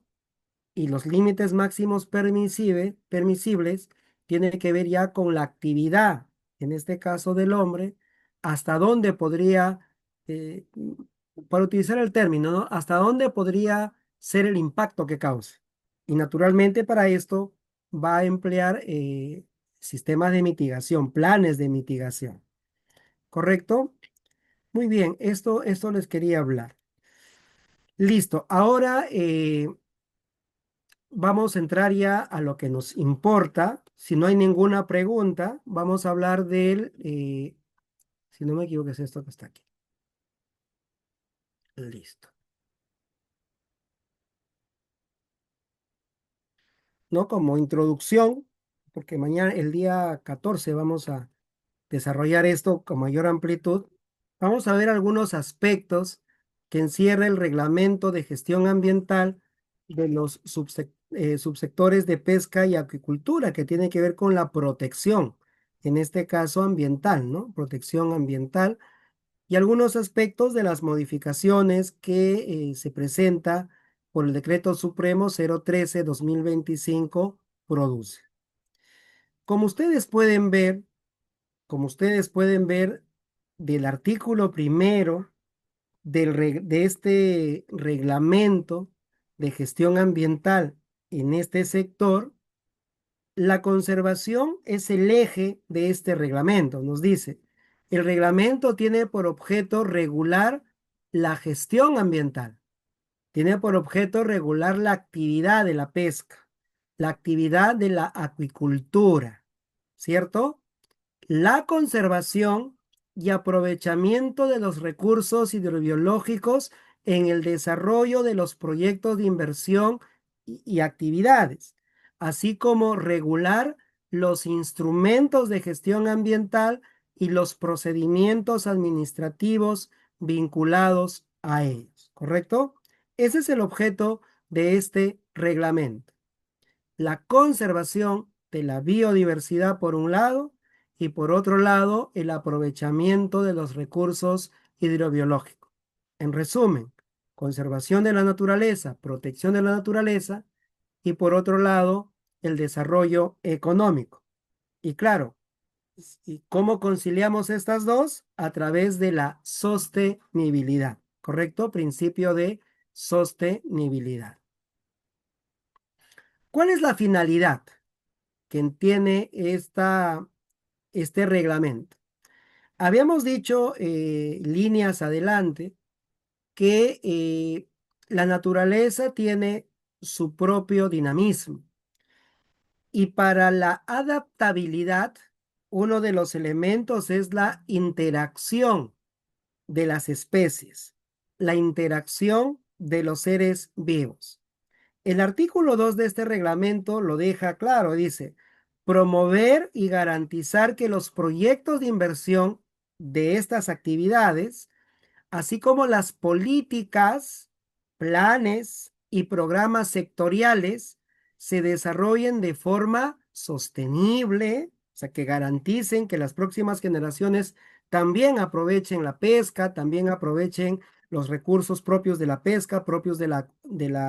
y los límites máximos permisibles tiene que ver ya con la actividad, en este caso del hombre, hasta dónde podría, para utilizar el término, ¿no? Hasta dónde podría ser el impacto que cause. Y naturalmente para esto va a emplear sistemas de mitigación, planes de mitigación. ¿Correcto? Muy bien, esto les quería hablar. Listo, ahora vamos a entrar ya a lo que nos importa. Si no hay ninguna pregunta, vamos a hablar si no me equivoco, es esto que está aquí. Listo. ¿No? Como introducción, porque mañana, el día 14, vamos a desarrollar esto con mayor amplitud. Vamos a ver algunos aspectos que encierra el reglamento de gestión ambiental de los subsectores de pesca y acuicultura, que tiene que ver con la protección, en este caso ambiental, ¿no? Protección ambiental y algunos aspectos de las modificaciones que se presenta por el Decreto Supremo 013-2025 produce. Como ustedes pueden ver, como ustedes pueden ver del artículo primero de este reglamento de gestión ambiental en este sector, la conservación es el eje de este reglamento. Nos dice, el reglamento tiene por objeto regular la gestión ambiental, tiene por objeto regular la actividad de la pesca, la actividad de la acuicultura, ¿cierto? La conservación y aprovechamiento de los recursos hidrobiológicos en el desarrollo de los proyectos de inversión y actividades, así como regular los instrumentos de gestión ambiental y los procedimientos administrativos vinculados a ellos, ¿correcto? Ese es el objeto de este reglamento: la conservación de la biodiversidad por un lado y por otro lado el aprovechamiento de los recursos hidrobiológicos. En resumen, conservación de la naturaleza, protección de la naturaleza y por otro lado el desarrollo económico. Y claro, ¿y cómo conciliamos estas dos? A través de la sostenibilidad, ¿correcto? Principio de sostenibilidad. ¿Cuál es la finalidad que tiene este reglamento? Habíamos dicho líneas adelante que la naturaleza tiene su propio dinamismo y para la adaptabilidad uno de los elementos es la interacción de las especies, la interacción de los seres vivos. El artículo 2 de este reglamento lo deja claro, dice, promover y garantizar que los proyectos de inversión de estas actividades, así como las políticas, planes y programas sectoriales, se desarrollen de forma sostenible, o sea, que garanticen que las próximas generaciones también aprovechen la pesca, también aprovechen los recursos propios de la pesca, propios de la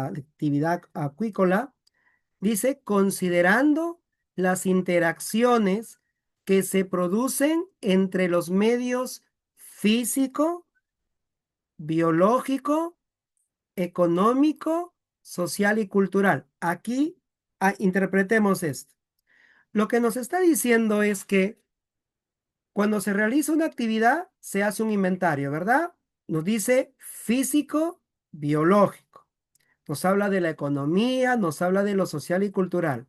actividad acuícola. Dice, considerando las interacciones que se producen entre los medios físico, biológico, económico, social y cultural. Aquí interpretemos esto. Lo que nos está diciendo es que cuando se realiza una actividad, se hace un inventario, ¿verdad? Nos dice físico, biológico. Nos habla de la economía, nos habla de lo social y cultural.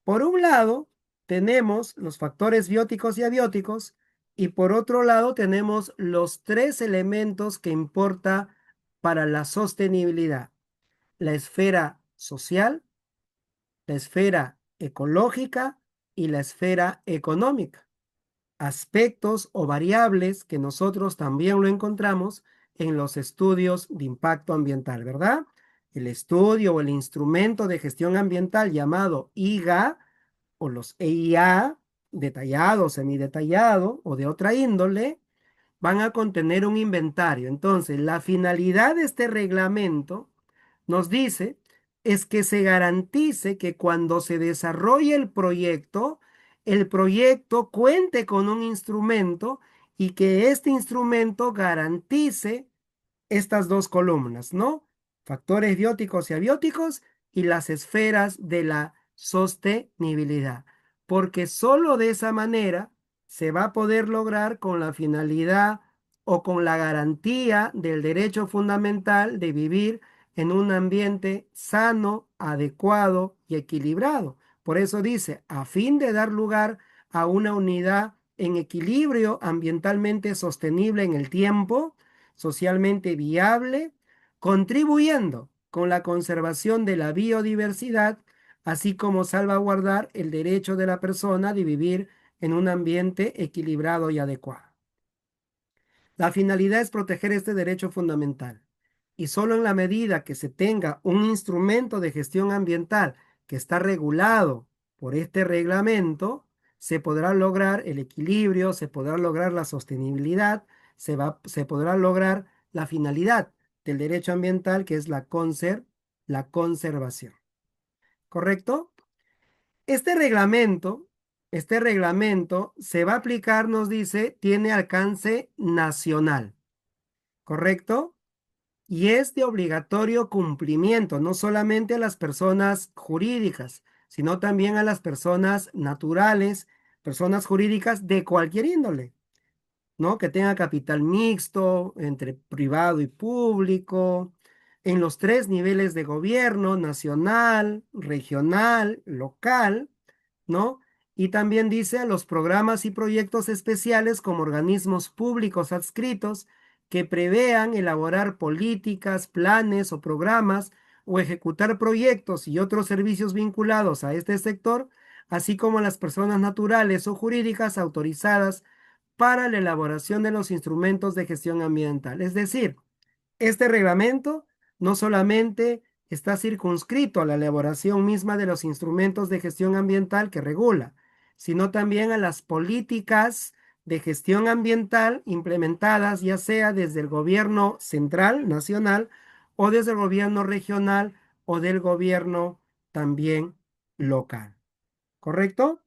Por un lado, tenemos los factores bióticos y abióticos, y por otro lado, tenemos los tres elementos que importa para la sostenibilidad: la esfera social, la esfera ecológica y la esfera económica. Aspectos o variables que nosotros también lo encontramos en los estudios de impacto ambiental, ¿verdad? El estudio o el instrumento de gestión ambiental llamado IGA o los EIA, detallado, semidetallado o de otra índole, van a contener un inventario. Entonces, la finalidad de este reglamento nos dice es que se garantice que cuando se desarrolle el proyecto cuente con un instrumento y que este instrumento garantice estas dos columnas, ¿no? Factores bióticos y abióticos y las esferas de la sostenibilidad, porque solo de esa manera se va a poder lograr con la finalidad o con la garantía del derecho fundamental de vivir en un ambiente sano, adecuado y equilibrado. Por eso dice, a fin de dar lugar a una unidad en equilibrio ambientalmente sostenible en el tiempo, socialmente viable, contribuyendo con la conservación de la biodiversidad, así como salvaguardar el derecho de la persona de vivir en un ambiente equilibrado y adecuado. La finalidad es proteger este derecho fundamental. y solo en la medida que se tenga un instrumento de gestión ambiental que está regulado por este reglamento, se podrá lograr el equilibrio, se podrá lograr la sostenibilidad, se podrá lograr la finalidad del derecho ambiental, que es la conservación. ¿Correcto? Este reglamento, este reglamento se va a aplicar, nos dice, tiene alcance nacional. ¿Correcto? Y es de obligatorio cumplimiento, no solamente a las personas jurídicas, sino también a las personas naturales, personas jurídicas de cualquier índole, ¿no? Que tenga capital mixto entre privado y público, en los tres niveles de gobierno, nacional, regional, local, ¿no? Y también dice a los programas y proyectos especiales como organismos públicos adscritos que prevean elaborar políticas, planes o programas o ejecutar proyectos y otros servicios vinculados a este sector, así como a las personas naturales o jurídicas autorizadas para la elaboración de los instrumentos de gestión ambiental. Es decir, este reglamento no solamente está circunscrito a la elaboración misma de los instrumentos de gestión ambiental que regula, sino también a las políticas de gestión ambiental implementadas ya sea desde el gobierno central, nacional, o desde el gobierno regional o del gobierno también local. ¿Correcto?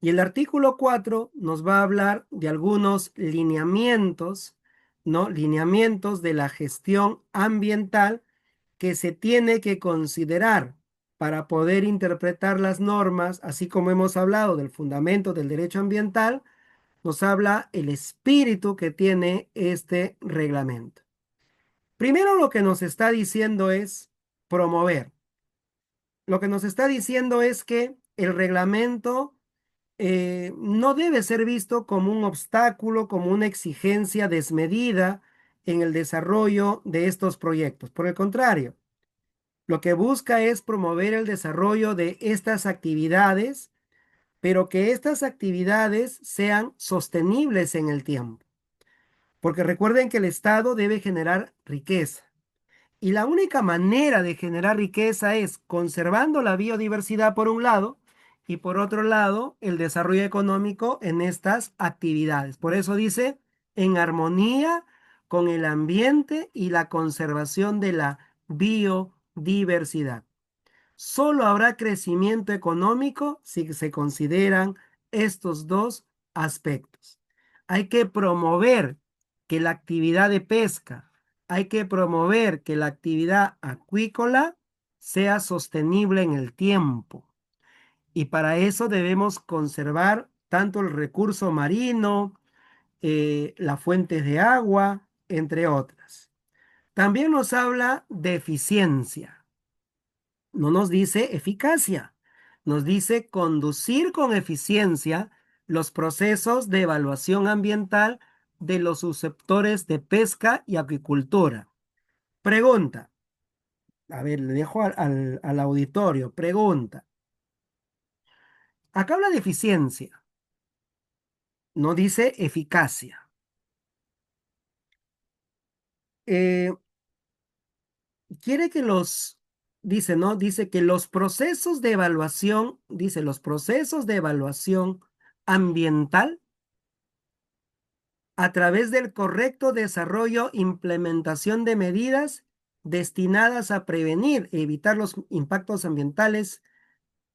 Y el artículo 4 nos va a hablar de algunos lineamientos, ¿no? Lineamientos de la gestión ambiental que se tiene que considerar para poder interpretar las normas, así como hemos hablado del fundamento del derecho ambiental, nos habla el espíritu que tiene este reglamento. Primero lo que nos está diciendo es promover. Lo que nos está diciendo es que el reglamento no debe ser visto como un obstáculo, como una exigencia desmedida en el desarrollo de estos proyectos. Por el contrario, lo que busca es promover el desarrollo de estas actividades, pero que estas actividades sean sostenibles en el tiempo. Porque recuerden que el Estado debe generar riqueza. Y la única manera de generar riqueza es conservando la biodiversidad por un lado y por otro lado el desarrollo económico en estas actividades. Por eso dice, en armonía con el ambiente y la conservación de la biodiversidad. Solo habrá crecimiento económico si se consideran estos dos aspectos. Hay que promover que la actividad de pesca, hay que promover que la actividad acuícola sea sostenible en el tiempo. Y para eso debemos conservar tanto el recurso marino, las fuentes de agua, entre otras. También nos habla de eficiencia. No nos dice eficacia, nos dice conducir con eficiencia los procesos de evaluación ambiental de los subsectores de pesca y acuicultura. Pregunta, a ver, le dejo al auditorio, pregunta. Acá habla de eficiencia, no dice eficacia. Eh, quiere que dice, ¿no? Dice que los procesos de evaluación, dice, los procesos de evaluación ambiental a través del correcto desarrollo, implementación de medidas destinadas a prevenir e evitar los impactos ambientales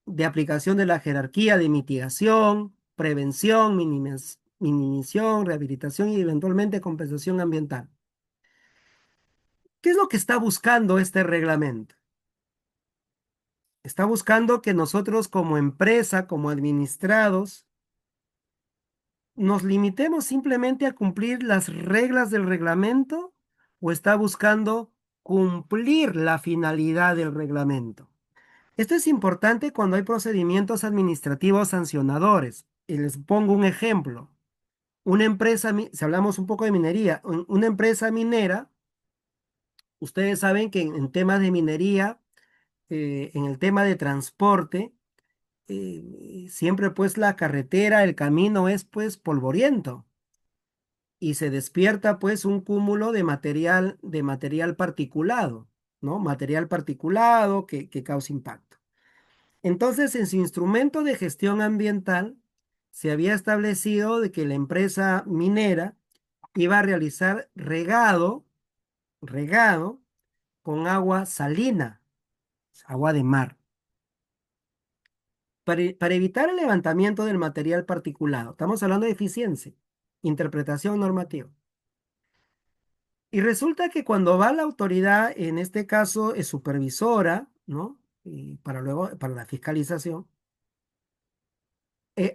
de aplicación de la jerarquía de mitigación, prevención, minimización, rehabilitación y eventualmente compensación ambiental. ¿Qué es lo que está buscando este reglamento? Está buscando que nosotros como empresa, como administrados, ¿nos limitemos simplemente a cumplir las reglas del reglamento o está buscando cumplir la finalidad del reglamento? Esto es importante cuando hay procedimientos administrativos sancionadores. Y les pongo un ejemplo. Una empresa, si hablamos un poco de minería, una empresa minera, ustedes saben que en temas de minería, en el tema de transporte, siempre pues la carretera, el camino es pues polvoriento. y se despierta pues un cúmulo de material particulado, ¿no? Material particulado que causa impacto. Entonces, en su instrumento de gestión ambiental, se había establecido de que la empresa minera iba a realizar regado con agua salina, agua de mar, para evitar el levantamiento del material particulado. Estamos hablando de eficiencia, interpretación normativa. Y resulta que cuando va la autoridad, en este caso es supervisora, ¿no? Y para luego, para la fiscalización,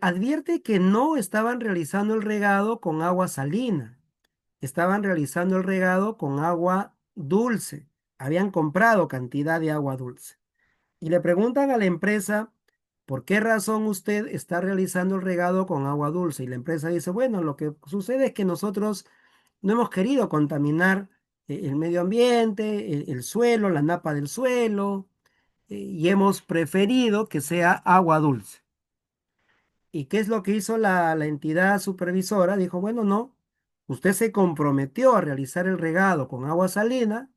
advierte que no estaban realizando el regado con agua salina, estaban realizando el regado con agua dulce. Habían comprado cantidad de agua dulce. Y le preguntan a la empresa, ¿por qué razón usted está realizando el regado con agua dulce? Y la empresa dice, bueno, lo que sucede es que nosotros no hemos querido contaminar el medio ambiente, el suelo, la napa del suelo, y hemos preferido que sea agua dulce. ¿Y qué es lo que hizo la entidad supervisora? Dijo, bueno, no, usted se comprometió a realizar el regado con agua salina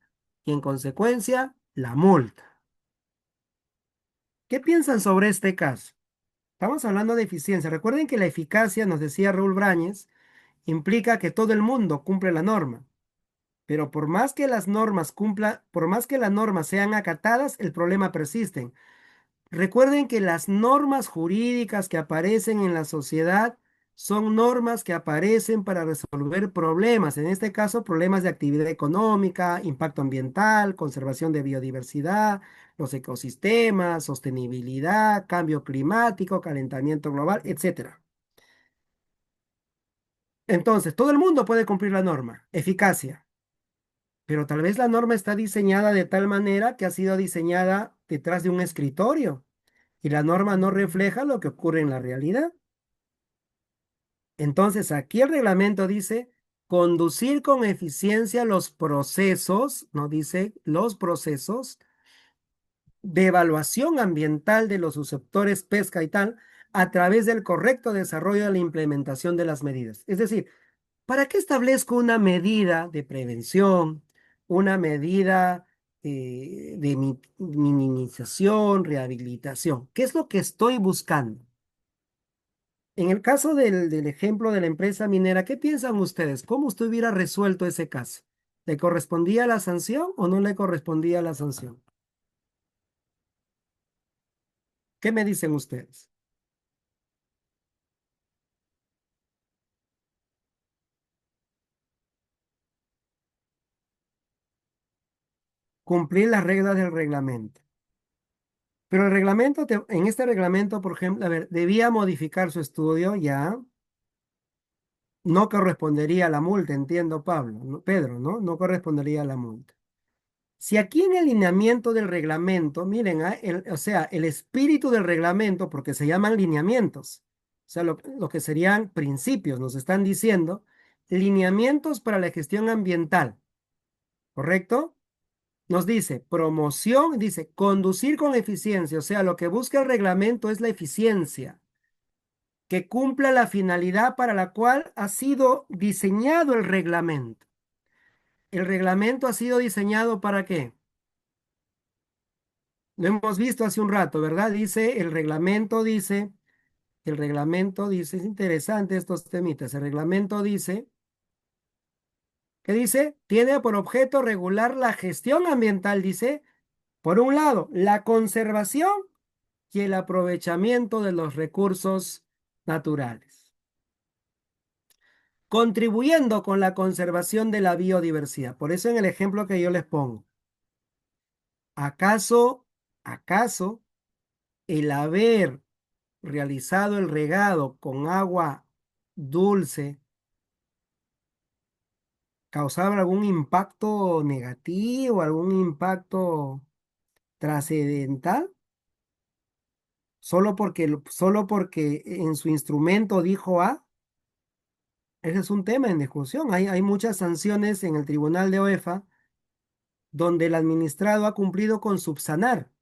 y en consecuencia la multa. ¿Qué piensan sobre este caso? Estamos hablando de eficiencia. Recuerden que la eficacia, nos decía Raúl Brañez, implica que todo el mundo cumple la norma. Pero por más que las normas por más que las normas sean acatadas, el problema persiste. Recuerden que las normas jurídicas que aparecen en la sociedad son normas que aparecen para resolver problemas, en este caso problemas de actividad económica, impacto ambiental, conservación de biodiversidad, los ecosistemas, sostenibilidad, cambio climático, calentamiento global, etcétera. Entonces, todo el mundo puede cumplir la norma, eficacia, pero tal vez la norma está diseñada de tal manera que ha sido diseñada detrás de un escritorio y la norma no refleja lo que ocurre en la realidad. Entonces, aquí el reglamento dice conducir con eficiencia los procesos, no dice los procesos de evaluación ambiental de los subsectores pesca y tal, a través del correcto desarrollo de la implementación de las medidas. Es decir, ¿para qué establezco una medida de prevención, una medida de minimización, rehabilitación? ¿Qué es lo que estoy buscando? En el caso del ejemplo de la empresa minera, ¿qué piensan ustedes? ¿Cómo usted hubiera resuelto ese caso? ¿Le correspondía la sanción o no le correspondía la sanción? ¿Qué me dicen ustedes? Cumplir las reglas del reglamento. Pero el reglamento, en este reglamento, por ejemplo, a ver, debía modificar su estudio ya. No correspondería a la multa, entiendo, Pablo, Pedro, ¿no? No correspondería a la multa. Si aquí en el lineamiento del reglamento, miren, o sea, el espíritu del reglamento, porque se llaman lineamientos, o sea, lo que serían principios, nos están diciendo, lineamientos para la gestión ambiental, ¿correcto? Nos dice promoción, dice conducir con eficiencia, o sea, lo que busca el reglamento es la eficiencia, que cumpla la finalidad para la cual ha sido diseñado el reglamento. ¿El reglamento ha sido diseñado para qué? Lo hemos visto hace un rato, ¿verdad? Es interesante estos temitas. El reglamento dice, ¿qué dice? Tiene por objeto regular la gestión ambiental, dice, por un lado, la conservación y el aprovechamiento de los recursos naturales, contribuyendo con la conservación de la biodiversidad. Por eso en el ejemplo que yo les pongo, ¿acaso el haber realizado el regado con agua dulce causaba algún impacto negativo, algún impacto trascendental? Solo porque en su instrumento dijo A. Ese es un tema en discusión. Hay muchas sanciones en el tribunal de OEFA donde el administrado ha cumplido con subsanar.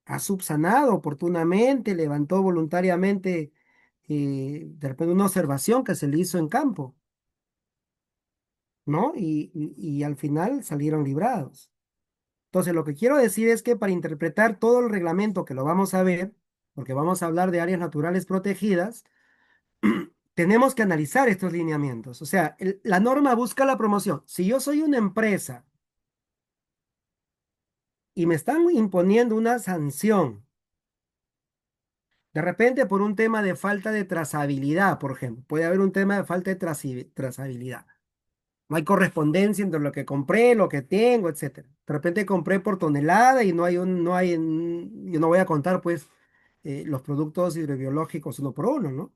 Ha subsanado oportunamente, levantó voluntariamente de repente una observación que se le hizo en campo. ¿no? Y al final salieron librados. Entonces, lo que quiero decir es que para interpretar todo el reglamento que lo vamos a ver, porque vamos a hablar de áreas naturales protegidas, tenemos que analizar estos lineamientos. O sea, la norma busca la promoción. Si yo soy una empresa y me están imponiendo una sanción, de repente por un tema de falta de trazabilidad, por ejemplo, puede haber un tema de falta de trazabilidad. No hay correspondencia entre lo que compré, lo que tengo, etcétera. De repente compré por tonelada y yo no voy a contar, pues, los productos hidrobiológicos uno por uno, ¿no?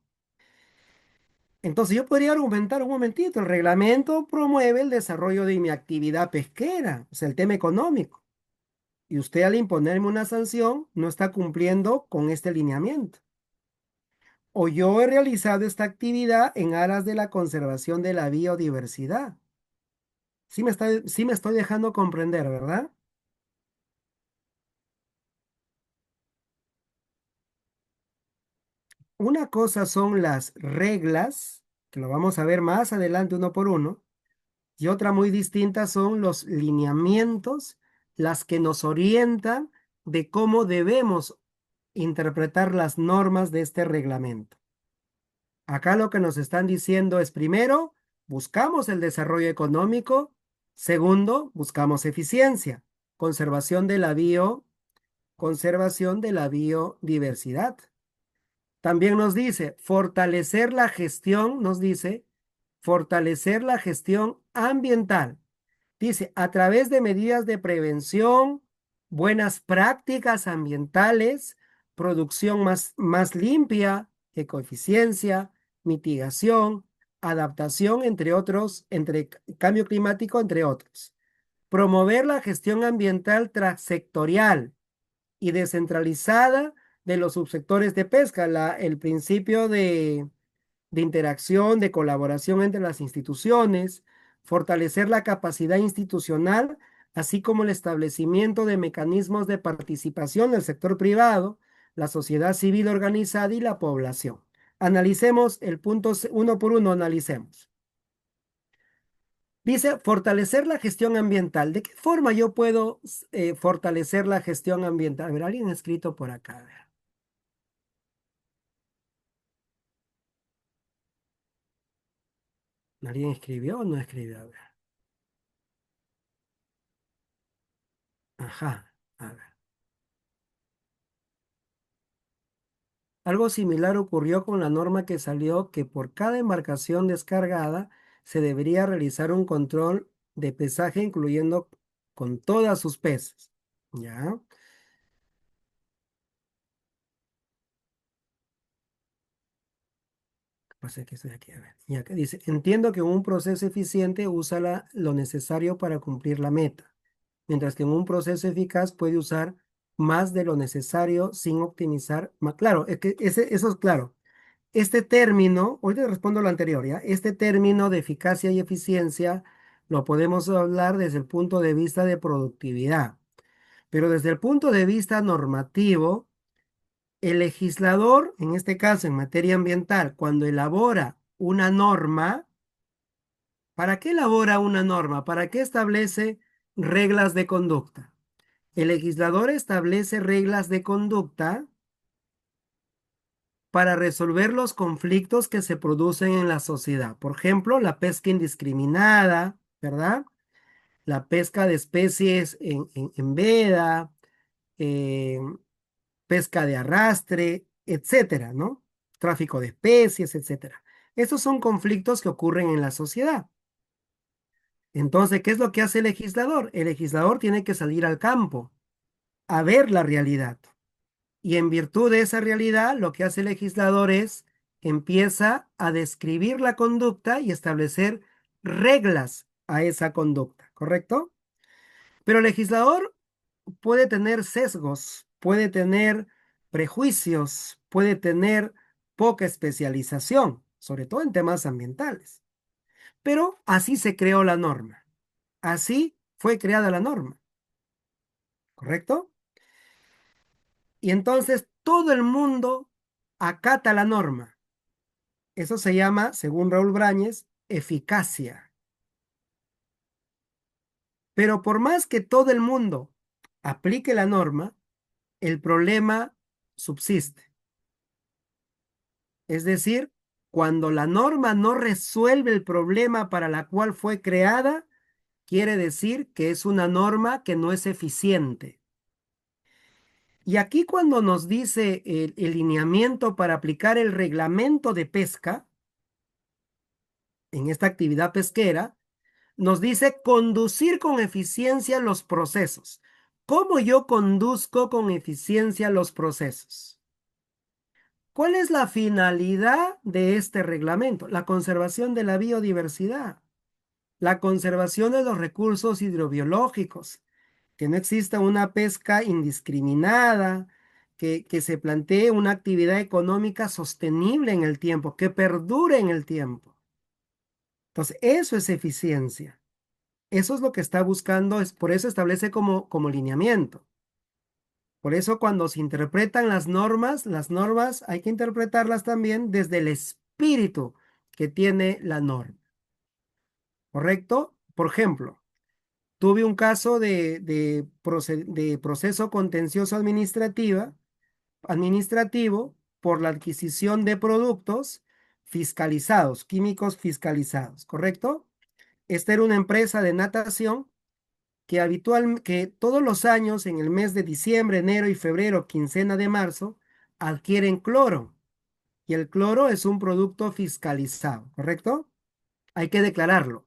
Entonces yo podría argumentar un momentito, el reglamento promueve el desarrollo de mi actividad pesquera, o sea, el tema económico. Y usted al imponerme una sanción no está cumpliendo con este lineamiento. O yo he realizado esta actividad en aras de la conservación de la biodiversidad. Sí me estoy dejando comprender, ¿verdad? Una cosa son las reglas, que lo vamos a ver más adelante uno por uno, y otra muy distinta son los lineamientos, las que nos orientan de cómo debemos interpretar las normas de este reglamento. Acá lo que nos están diciendo es, primero, buscamos el desarrollo económico; segundo, buscamos eficiencia, conservación de conservación de la biodiversidad. También nos dice, fortalecer la gestión, nos dice, fortalecer la gestión ambiental. Dice, a través de medidas de prevención, buenas prácticas ambientales, producción más limpia, ecoeficiencia, mitigación, adaptación, entre otros, entre cambio climático, entre otros. Promover la gestión ambiental transsectorial y descentralizada de los subsectores de pesca, el principio de interacción, de colaboración entre las instituciones, fortalecer la capacidad institucional, así como el establecimiento de mecanismos de participación del sector privado, la sociedad civil organizada y la población. Analicemos el punto uno por uno, analicemos. Dice, fortalecer la gestión ambiental. ¿De qué forma yo puedo fortalecer la gestión ambiental? A ver, alguien ha escrito por acá. A ver. ¿Alguien escribió o no escribió? A ver. Ajá. A ver. Algo similar ocurrió con la norma que salió que por cada embarcación descargada se debería realizar un control de pesaje incluyendo con todas sus pesas. ¿Ya? Pasa que estoy aquí, a ver. Y acá dice, entiendo que un proceso eficiente usa lo necesario para cumplir la meta, mientras que en un proceso eficaz puede usar más de lo necesario sin optimizar más. Claro, es que eso es claro. Este término, hoy te respondo lo anterior, ¿ya? Este término de eficacia y eficiencia lo podemos hablar desde el punto de vista de productividad, pero desde el punto de vista normativo, el legislador, en este caso en materia ambiental, cuando elabora una norma, ¿para qué elabora una norma? ¿Para qué establece reglas de conducta? El legislador establece reglas de conducta para resolver los conflictos que se producen en la sociedad. Por ejemplo, la pesca indiscriminada, ¿verdad? La pesca de especies en veda, eh, pesca de arrastre, etcétera, ¿no? Tráfico de especies, etcétera. Estos son conflictos que ocurren en la sociedad. Entonces, ¿qué es lo que hace el legislador? El legislador tiene que salir al campo a ver la realidad. Y en virtud de esa realidad, lo que hace el legislador es empieza a describir la conducta y establecer reglas a esa conducta, ¿correcto? Pero el legislador puede tener sesgos, puede tener prejuicios, puede tener poca especialización, sobre todo en temas ambientales. Pero así se creó la norma, así fue creada la norma, ¿correcto? Y entonces todo el mundo acata la norma. Eso se llama, según Raúl Brañez, eficacia. Pero por más que todo el mundo aplique la norma, el problema subsiste. Es decir, cuando la norma no resuelve el problema para la cual fue creada, quiere decir que es una norma que no es eficiente. Y aquí cuando nos dice el lineamiento para aplicar el reglamento de pesca en esta actividad pesquera, nos dice conducir con eficiencia los procesos. ¿Cómo yo conduzco con eficiencia los procesos? ¿Cuál es la finalidad de este reglamento? La conservación de la biodiversidad, la conservación de los recursos hidrobiológicos, que no exista una pesca indiscriminada, que se plantee una actividad económica sostenible en el tiempo, que perdure en el tiempo. Entonces, eso es eficiencia. Eso es lo que está buscando, por eso establece como lineamiento. Por eso cuando se interpretan las normas hay que interpretarlas también desde el espíritu que tiene la norma. ¿Correcto? Por ejemplo, tuve un caso de proceso contencioso administrativo por la adquisición de productos fiscalizados, químicos fiscalizados, ¿correcto? Esta era una empresa de natación que todos los años, en el mes de diciembre, enero y febrero, quincena de marzo, adquieren cloro. Y el cloro es un producto fiscalizado, ¿correcto? Hay que declararlo.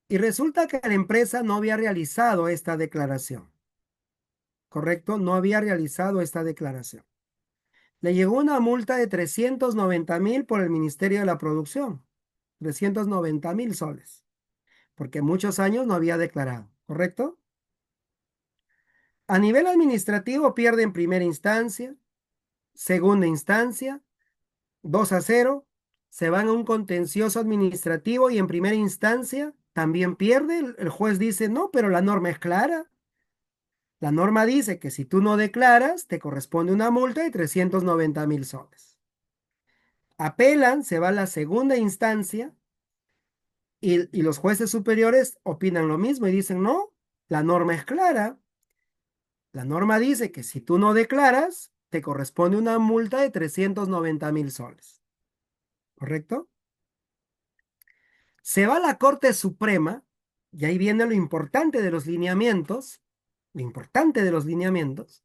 Y resulta que la empresa no había realizado esta declaración, ¿correcto? No había realizado esta declaración. Le llegó una multa de 390.000 por el Ministerio de la Producción, 390.000 soles, porque muchos años no había declarado, ¿correcto? A nivel administrativo pierde en primera instancia, segunda instancia, 2-0, se van a un contencioso administrativo y en primera instancia también pierde. El juez dice, no, pero la norma es clara. La norma dice que si tú no declaras, te corresponde una multa de 390.000 soles. Apelan, se va a la segunda instancia y los jueces superiores opinan lo mismo y dicen, no, la norma es clara. La norma dice que si tú no declaras, te corresponde una multa de 390.000 soles. ¿Correcto? Se va a la Corte Suprema, y ahí viene lo importante de los lineamientos, lo importante de los lineamientos,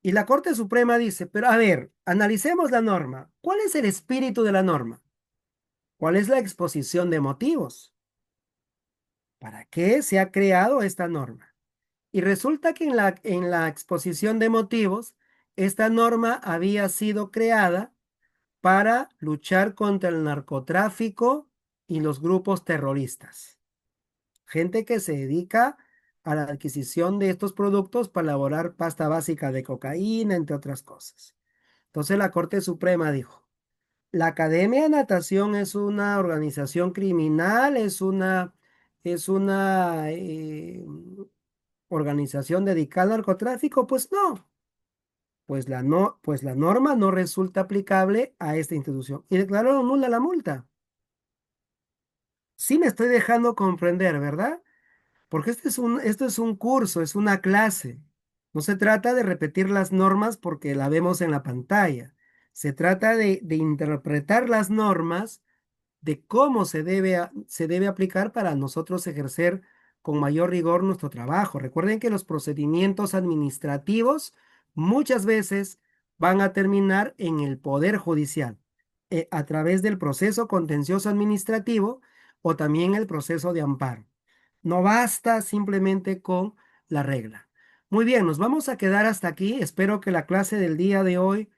y la Corte Suprema dice, pero a ver, analicemos la norma. ¿Cuál es el espíritu de la norma? ¿Cuál es la exposición de motivos? ¿Para qué se ha creado esta norma? Y resulta que en la exposición de motivos, esta norma había sido creada para luchar contra el narcotráfico y los grupos terroristas. Gente que se dedica a la adquisición de estos productos para elaborar pasta básica de cocaína, entre otras cosas. Entonces la Corte Suprema dijo, la Academia de Natación es una organización criminal, es una organización dedicada al narcotráfico. Pues no, pues la norma no resulta aplicable a esta institución y declararon nula la multa. Sí me estoy dejando comprender, ¿verdad? Porque esto es un curso, es una clase. No se trata de repetir las normas porque la vemos en la pantalla. Se trata de interpretar las normas, de cómo se debe aplicar para nosotros ejercer con mayor rigor nuestro trabajo. Recuerden que los procedimientos administrativos muchas veces van a terminar en el Poder Judicial, a través del proceso contencioso administrativo o también el proceso de amparo. No basta simplemente con la regla. Muy bien, nos vamos a quedar hasta aquí. Espero que la clase del día de hoy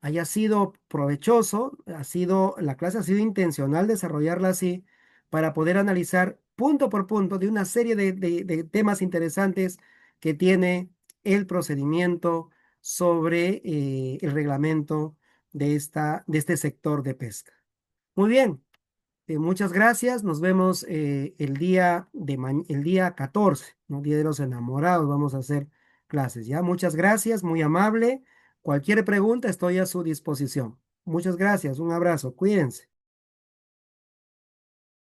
haya sido provechoso. La clase ha sido intencional desarrollarla así para poder analizar punto por punto de una serie de temas interesantes que tiene el procedimiento sobre el reglamento de este sector de pesca. Muy bien. Muchas gracias. Nos vemos el día 14, ¿no? Día de los Enamorados. Vamos a hacer clases, ¿ya? Muchas gracias, muy amable. Cualquier pregunta estoy a su disposición. Muchas gracias. Un abrazo. Cuídense.